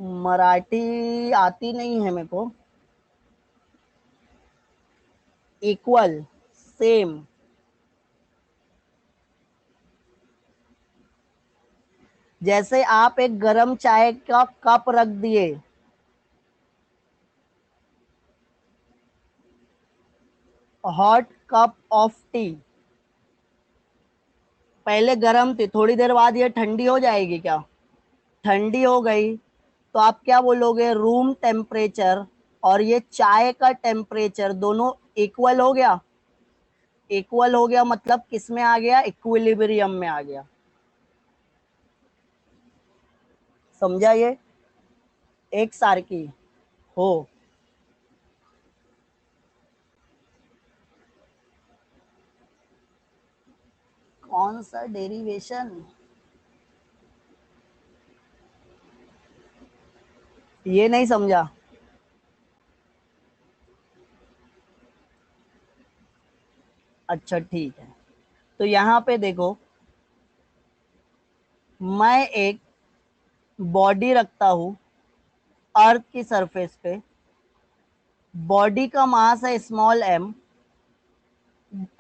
Marathi आती नहीं है मेरे को। Equal, same. जैसे आप एक गरम चाय का कप रख दिए, हॉट कप ऑफ टी, पहले गर्म थी, थोड़ी देर बाद ये ठंडी हो जाएगी क्या, ठंडी हो गई, तो आप क्या बोलोगे, रूम टेम्परेचर और ये चाय का टेम्परेचर दोनों इक्वल हो गया। इक्वल हो गया मतलब किस में आ गया, इक्विलिब्रियम में आ गया। समझा ये, एक सारखी हो। कौन सा डेरिवेशन, ये नहीं समझा। अच्छा ठीक है, तो यहां पे देखो मैं एक बॉडी रखता हूं अर्थ की सरफेस पे, बॉडी का मास है स्मॉल एम,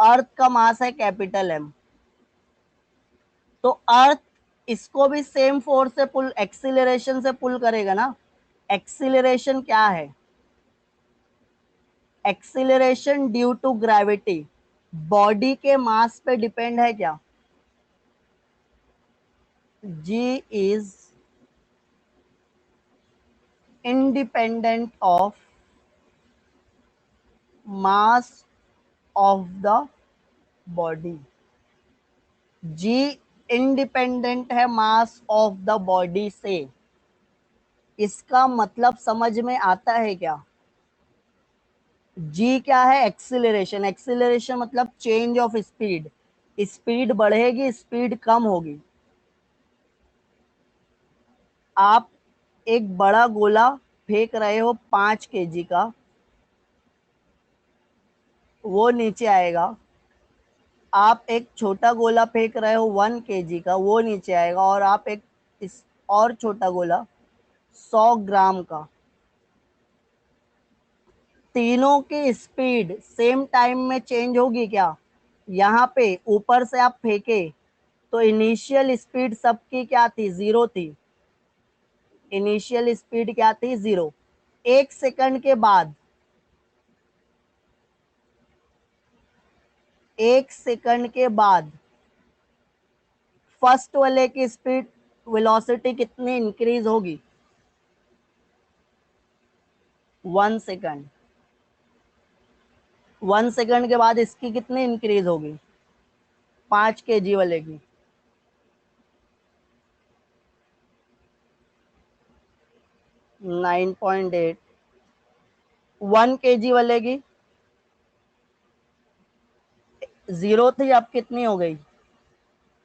अर्थ का मास है कैपिटल एम। तो अर्थ इसको भी सेम फोर्स से पुल, एक्सीलरेशन से पुल करेगा ना। एक्सीलरेशन क्या है, acceleration due to gravity, body के मास पे डिपेंड है क्या। G is independent of mass of the body. G independent है मास ऑफ द बॉडी से। इसका मतलब समझ में आता है क्या। जी क्या है, एक्सीलरेशन, एक्सीलरेशन मतलब चेंज ऑफ स्पीड, स्पीड बढ़ेगी स्पीड कम होगी। आप एक बड़ा गोला फेंक रहे हो 5 kg का, वो नीचे आएगा। आप एक छोटा गोला फेंक रहे हो 1 kg का, वो नीचे आएगा। और आप एक इस और छोटा गोला 100 ग्राम का, तीनों की स्पीड सेम टाइम में चेंज होगी क्या। यहाँ पे ऊपर से आप फेंके तो इनिशियल स्पीड सबकी क्या थी, 0 थी। इनिशियल स्पीड क्या थी, 0। 1 सेकंड के बाद, 1 सेकंड के बाद फर्स्ट वाले की स्पीड, वेलोसिटी कितनी इंक्रीज होगी, 1 सेकंड। 1 सेकंड के बाद इसकी कितनी इंक्रीज होगी, 5 kg वाले की, 9.8। 1 kg वाले की 0 थी, अब कितनी हो गई,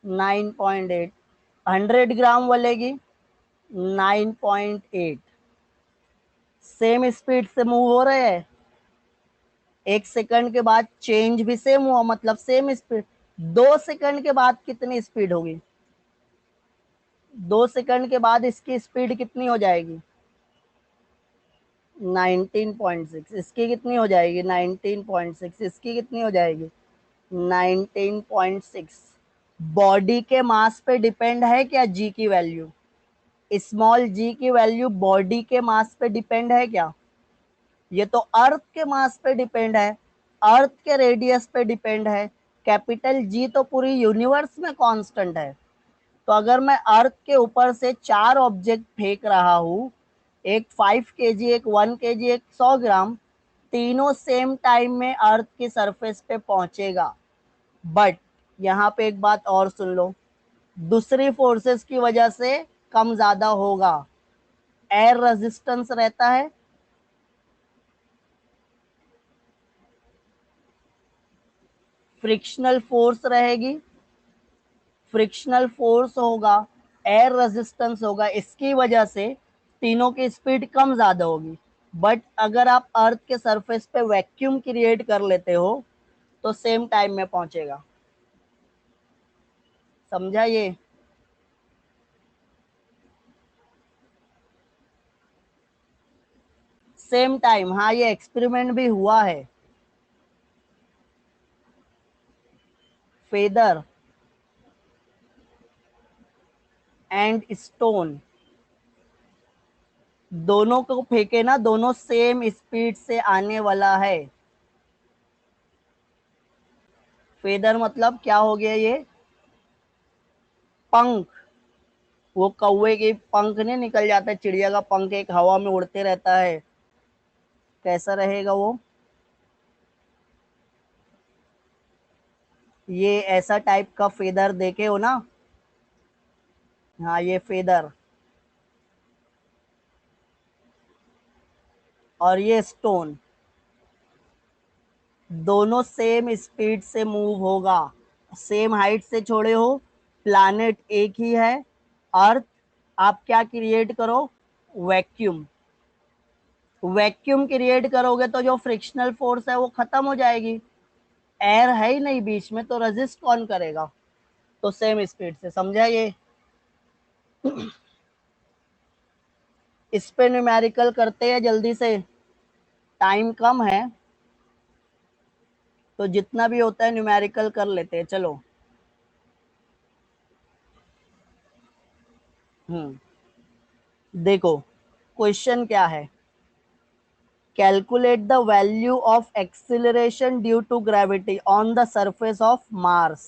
9.8। 100 ग्राम वाले की 9.8। सेम स्पीड से मूव हो रहे हैं। 1 सेकंड के बाद चेंज भी सेम हुआ, मतलब सेम स्पीड। 2 सेकंड के बाद कितनी स्पीड होगी, 2 सेकंड के बाद इसकी स्पीड कितनी हो जाएगी, 19.6। इसकी कितनी हो जाएगी, 19.6। इसकी कितनी हो जाएगी, 19.6। बॉडी के मास पे डिपेंड है क्या जी की वैल्यू, स्मॉल जी की वैल्यू बॉडी के मास पे डिपेंड है क्या। ये तो अर्थ के मास पे डिपेंड है, अर्थ के रेडियस पे डिपेंड है। कैपिटल जी तो पूरी यूनिवर्स में कांस्टेंट है। तो अगर मैं अर्थ के ऊपर से 4 ऑब्जेक्ट फेंक रहा हूं, एक 5 kg, एक 1 kg, एक 100 ग्राम, तीनों सेम टाइम में अर्थ की सरफेस पे पहुंचेगा। बट यहाँ पे एक बात और सुन लो, दूसरी फोर्सेस की वजह से कम ज्यादा होगा। एयर रेजिस्टेंस रहता है, फ्रिक्शनल फोर्स रहेगी, फ्रिक्शनल फोर्स होगा, एयर रेजिस्टेंस होगा, इसकी वजह से तीनों की स्पीड कम ज्यादा होगी। बट अगर आप अर्थ के सरफेस पे वैक्यूम क्रिएट कर लेते हो तो सेम टाइम में पहुंचेगा। समझा ये? सेम टाइम, हाँ ये एक्सपेरिमेंट भी हुआ है। फेदर एंड स्टोन दोनों को फेंके ना, दोनों सेम स्पीड से आने वाला है। फेदर मतलब क्या हो गया ये? पंख। वो कौवे के पंख नहीं निकल जाता, चिड़िया का पंख एक हवा में उड़ते रहता है, कैसा रहेगा वो? ये ऐसा टाइप का फेदर देखे हो ना? हाँ ये फेदर, और ये स्टोन, दोनों सेम स्पीड से मूव होगा। सेम हाइट से छोड़े हो, प्लैनेट एक ही है, अर्थ। आप क्या क्रिएट करो? वैक्यूम। वैक्यूम क्रिएट करोगे तो जो फ्रिक्शनल फोर्स है वो खत्म हो जाएगी, एयर है ही नहीं बीच में, तो रेजिस्ट कौन करेगा? तो सेम स्पीड से। समझा ये? इस पे न्यूमेरिकल करते हैं जल्दी से, टाइम कम है, तो जितना भी होता है न्यूमेरिकल कर लेते हैं, चलो। देखो क्वेश्चन क्या है। Calculate the value of acceleration due to gravity on the surface of Mars.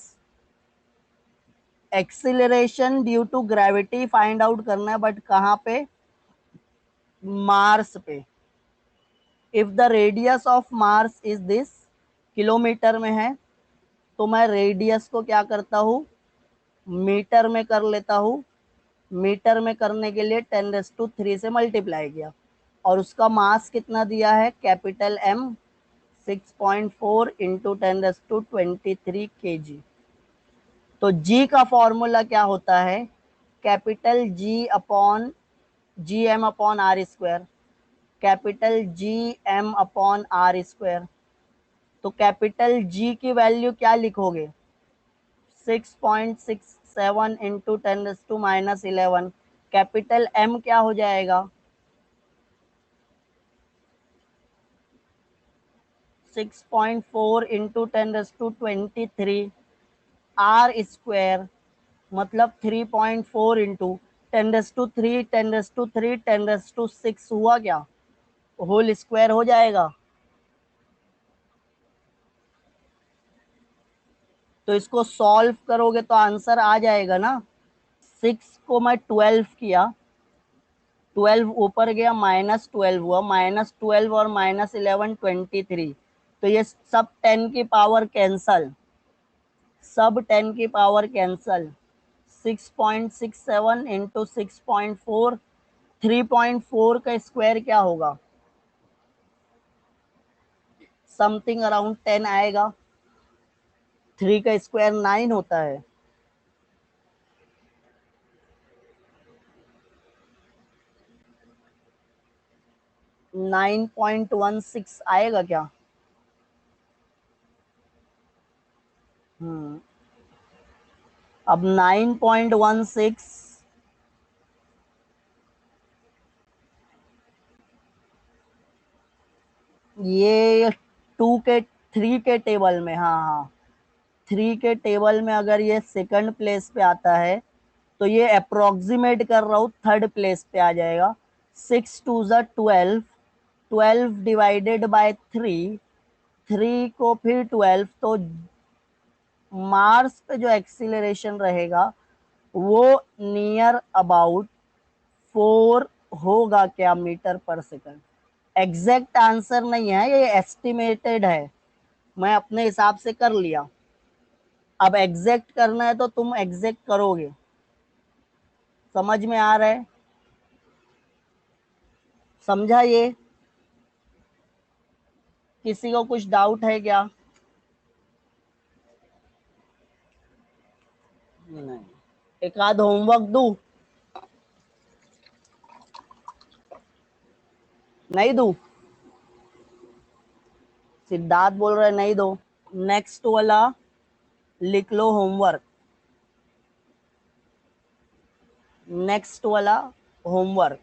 Acceleration due to gravity find out करना है, बट कहाँ पे? मार्स पे। If the radius of Mars is this, kilometre में है, तो मैं रेडियस को क्या करता हूँ, मीटर में कर लेता हूँ। मीटर में करने के लिए 10⁻³ से मल्टीप्लाई किया, और उसका मास कितना दिया है, कैपिटल एम, 6.4 इंटू 10⁻23 kg। तो जी का फॉर्मूला क्या होता है, capital G upon G M upon R square, capital G M upon R square. तो कैपिटल जी की वैल्यू क्या लिखोगे, 6.67 इंटू 10⁻⁻11। कैपिटल एम क्या हो जाएगा, 6.4 इंटू 10⁻23। आर स्क्वायर मतलब 3.4 इंटू 10⁻3, 10⁻3, 10⁻6 हुआ क्या, होल स्क्वायर हो जाएगा। तो इसको सॉल्व करोगे तो आंसर आ जाएगा ना। 6 को मैं 12 किया, 12 ऊपर गया, -12 हुआ, -12 और -11 23। तो ये सब 10 की पावर कैंसल, सब 10 की पावर कैंसल। 6.67 इंटू 6.4, 3.4 का स्क्वायर क्या होगा, समथिंग अराउंड 10 आएगा। 3 का स्क्वायर 9 होता है। 9.16 आएगा क्या? हम्म अब 9.16, ये 3 के टेबल में, हाँ हाँ, 3 के टेबल में अगर ये सेकंड प्लेस पे आता है, तो ये अप्रोक्सीमेट कर रहा हूँ थर्ड प्लेस पे आ जाएगा। 6 2 ज़ा 12, 12 डिवाइडेड बाय 3, 3 को फिर 12, तो मार्स पे जो एक्सीलरेशन रहेगा वो नियर अबाउट 4 होगा क्या, मीटर पर सेकंड। एग्जैक्ट आंसर नहीं है ये, एस्टिमेटेड है, मैं अपने हिसाब से कर लिया। अब एग्जैक्ट करना है तो तुम एग्जैक्ट करोगे। समझ में आ रहा है? समझा ये? किसी को कुछ डाउट है क्या? एक आध होमवर्क दू? नहीं दू? सिद्धार्थ बोल रहे नहीं दो। नेक्स्ट वाला लिख लो होमवर्क। नेक्स्ट वाला homework,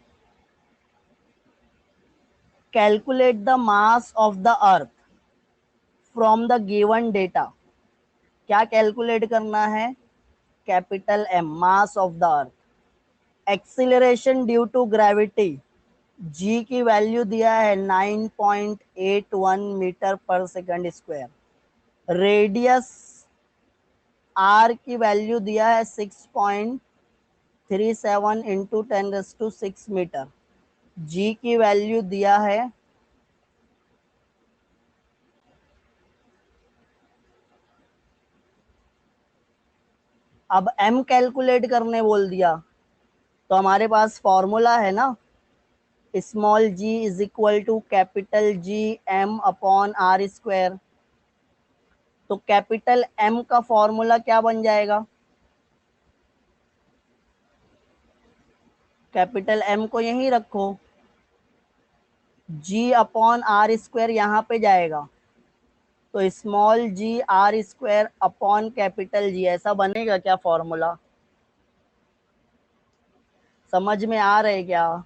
calculate the mass of the earth from the given data. क्या कैलकुलेट करना है? Capital M, mass of the earth. Acceleration due to gravity, G की वैल्यू दिया है 9.81 मीटर पर सेकंड स्क्वायर। रेडियस आर की value दिया है 6.37 इंटू 10⁶ मीटर। जी की वैल्यू दिया है, अब एम कैलकुलेट करने बोल दिया तो हमारे पास फॉर्मूला है ना, small G is equal to capital G M upon R square. तो कैपिटल एम का फॉर्मूला क्या बन जाएगा? कैपिटल एम को यहीं रखो, जी अपॉन आर स्क्वायर यहाँ पे जाएगा, तो small G R square upon capital G, ऐसा बनेगा क्या फॉर्मूला? समझ में आ रहे क्या?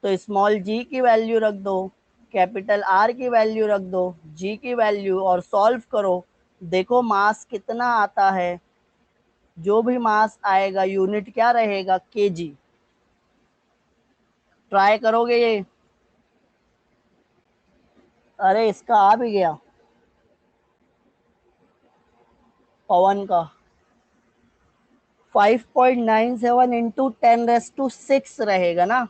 तो स्मॉल जी की वैल्यू रख दो, कैपिटल आर की वैल्यू रख दो, जी की वैल्यू, और सॉल्व करो। देखो मास कितना आता है। जो भी मास आएगा यूनिट क्या रहेगा? केजी। ट्राई करोगे ये? अरे इसका आ भी गया, पवन का 5.97 इंटू 10⁶ रहेगा ना।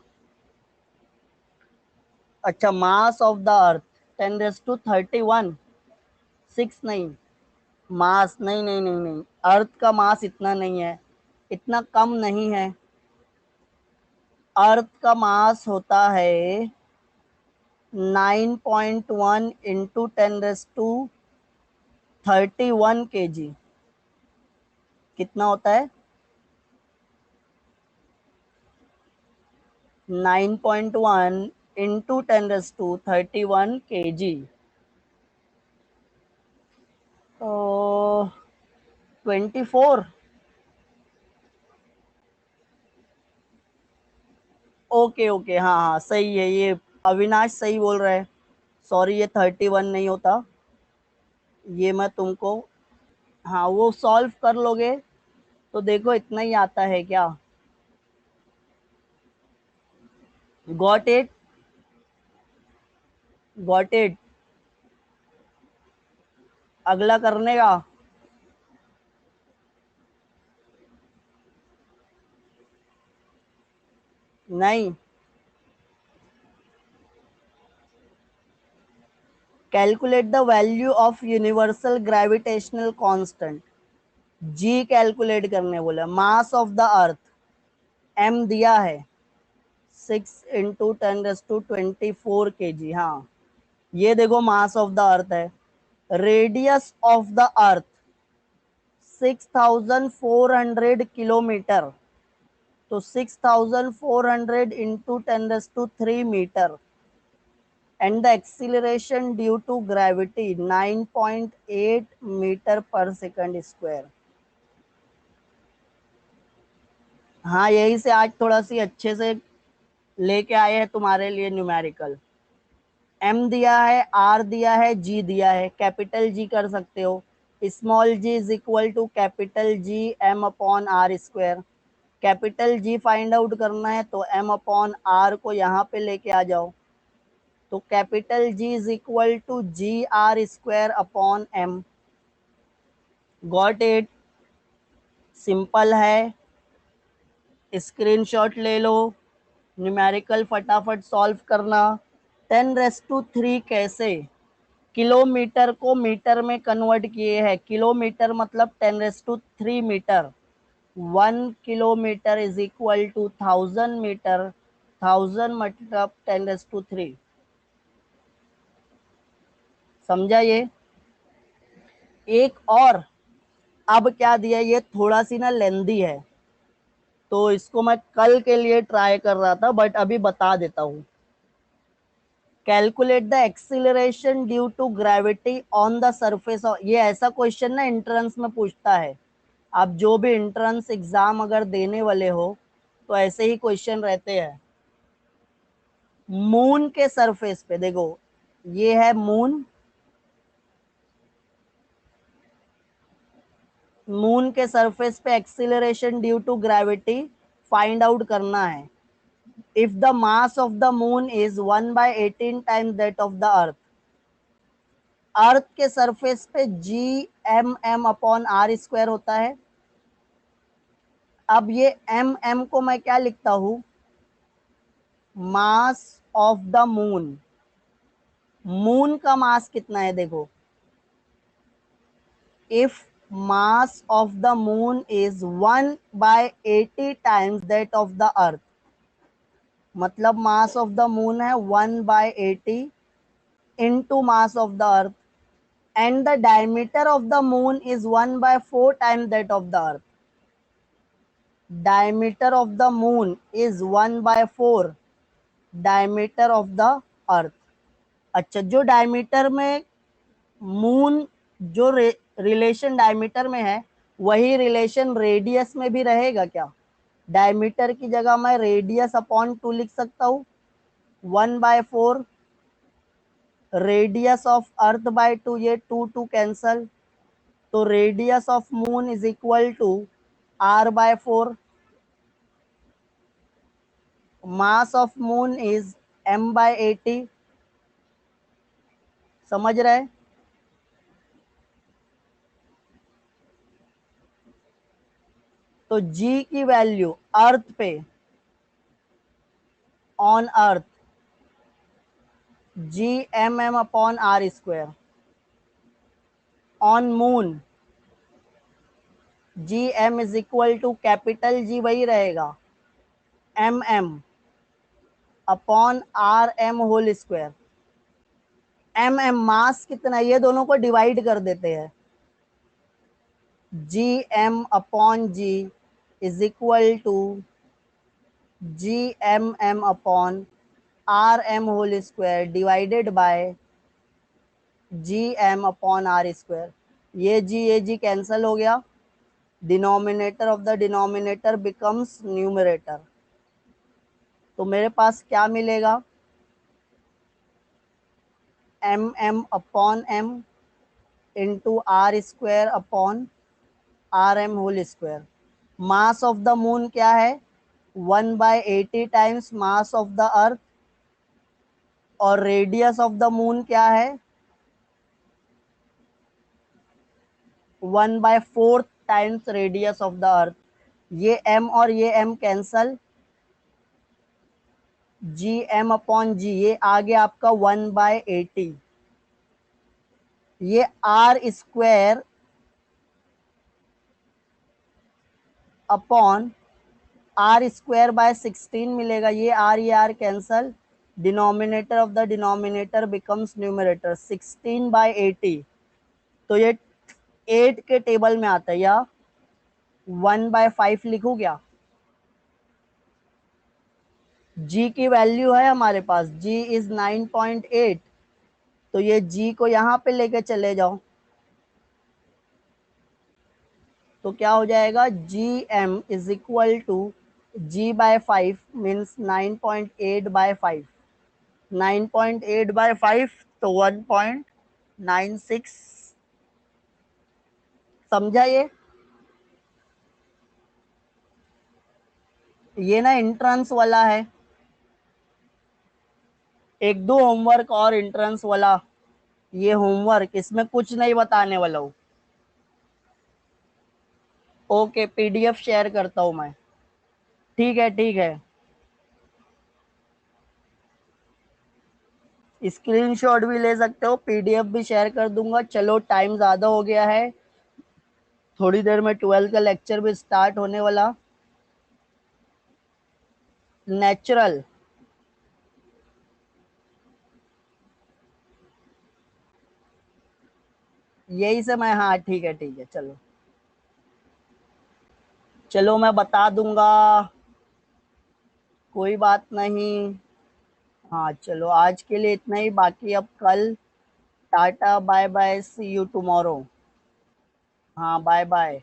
अच्छा, मास ऑफ द अर्थ 10⁻31, 6 नहीं। मास नहीं नहीं नहीं नहीं, अर्थ का मास इतना नहीं है, इतना कम नहीं है। अर्थ का मास होता है 9.1 इंटू 10⁻31 kg। कितना होता है? 9.1 इंटू 10⁻31 kg। तो 24। ओके ओके, हाँ हाँ सही है ये, अविनाश सही बोल रहा है। सॉरी, ये 31 नहीं होता, ये मैं तुमको, हाँ वो सॉल्व कर लोगे तो देखो इतना ही आता है क्या। Got it? Got it? अगला करने का? नहीं। Calculate the value of universal gravitational constant, G calculate करने बोला। Mass of the earth M दिया है 6 × 10⁻24 kg। हाँ, ये देखो मास ऑफ द अर्थ है। Radius of the earth 6400 kilometre, तो 6400 into 10⁻³ metre. And the acceleration due to gravity 9.8 metre पर सेकंड स्क्वायर। हाँ, यही से आज थोड़ा सी अच्छे से लेके आए हैं तुम्हारे लिए न्यूमेरिकल। एम दिया है, आर दिया है, जी दिया है, कैपिटल जी कर सकते हो। Small G is equal to capital G M upon R square. Capital G find out करना है तो एम अपॉन आर को यहाँ पे लेके आ जाओ, तो capital G is equal to G R square upon M. Got it? Simple है, स्क्रीनशॉट ले लो, न्यूमेरिकल फटाफट सॉल्व करना। 10⁻³ कैसे? किलोमीटर को मीटर में कन्वर्ट किए हैं, किलोमीटर मतलब 10⁻³ metre. 1 kilometre is equal to 1000 metre, 1000 मतलब 10⁻³। समझा ये? एक और अब क्या दिया, ये थोड़ा सी ना लेंदी है, तो इसको मैं कल के लिए ट्राई कर रहा था, बट अभी बता देता हूं। Calculate the acceleration due to gravity on the surface of, ये ऐसा क्वेश्चन ना एंट्रेंस में पूछता है। आप जो भी एंट्रेंस एग्जाम अगर देने वाले हो तो ऐसे ही क्वेश्चन रहते हैं। मून के सरफेस पे देखो, ये है मून, मून के सरफेस पे acceleration due to gravity find out करना है। If the mass of the moon is 1/18 times that of the earth, earth के सरफेस पे G m m/r² होता है। अब ये m को मैं क्या लिखता हूं, मास ऑफ द मून। मून का मास कितना है देखो, if mass of the moon is 1/80 times that of the earth, मतलब mass of the moon है 1/80 into mass of the earth, and the diameter of the moon is 1/4 times that of the earth. Diameter of the moon is 1/4 diameter of the earth. अच्छा, जो diameter में moon, जो relation diameter में है वही relation radius में भी रहेगा क्या? डायमीटर की जगह मैं रेडियस अपॉन 2 लिख सकता हूँ, 1/4 रेडियस ऑफ अर्थ बाय 2, ये 2 कैंसल, तो radius of moon is equal to r/4, mass of moon is m/80। समझ रहे? तो g की वैल्यू अर्थ पे, on earth, G m m/r², on moon Gm is equal to capital G वही रहेगा, mm/r/m²। मास कितना, ये दोनों को डिवाइड कर देते हैं, Gm/g is equal to Gmm/rm² divided by Gm/r²। ये जी कैंसल हो गया, denominator of the denominator becomes numerator, तो मेरे पास क्या मिलेगा, mm/m into r²/rm²। Mass of the moon क्या है, 1/80 times mass of the earth, और रेडियस ऑफ द मून क्या है, 1/4 times radius of the earth. ये m और ये m कैंसल, Gm/g ये आ गया आपका 1/80, ये r² अपॉन r²/16 मिलेगा, ये r cancel, denominator of the denominator becomes numerator, 16/80, तो ये 8 के टेबल में आता है, या 1/5 लिखूं क्या? g की वैल्यू है हमारे पास, g इज 9.8, तो ये g को यहां पे लेके चले जाओ, तो क्या हो जाएगा, Gm is equal to g/5 means 9.8/5, 9.8/5 तो 1.96। समझा? ये ना एंट्रेंस वाला है, एक दो होमवर्क और एंट्रेंस वाला, ये होमवर्क, इसमें कुछ नहीं बताने वाला हूँ। ओके, पीडीएफ शेयर करता हूँ मैं। ठीक है, ठीक है, स्क्रीनशॉट भी ले सकते हो, पीडीएफ भी शेयर कर दूंगा। चलो, टाइम ज़्यादा हो गया है, थोड़ी देर में 12 का लेक्चर भी स्टार्ट होने वाला। नेचुरल, यही से मैं, हाँ ठीक है, ठीक है, चलो। चलो मैं बता दूंगा, कोई बात नहीं। हाँ चलो आज के लिए इतना ही, बाकी अब कल। Tata bye bye, see you tomorrow. हाँ बाय बाय।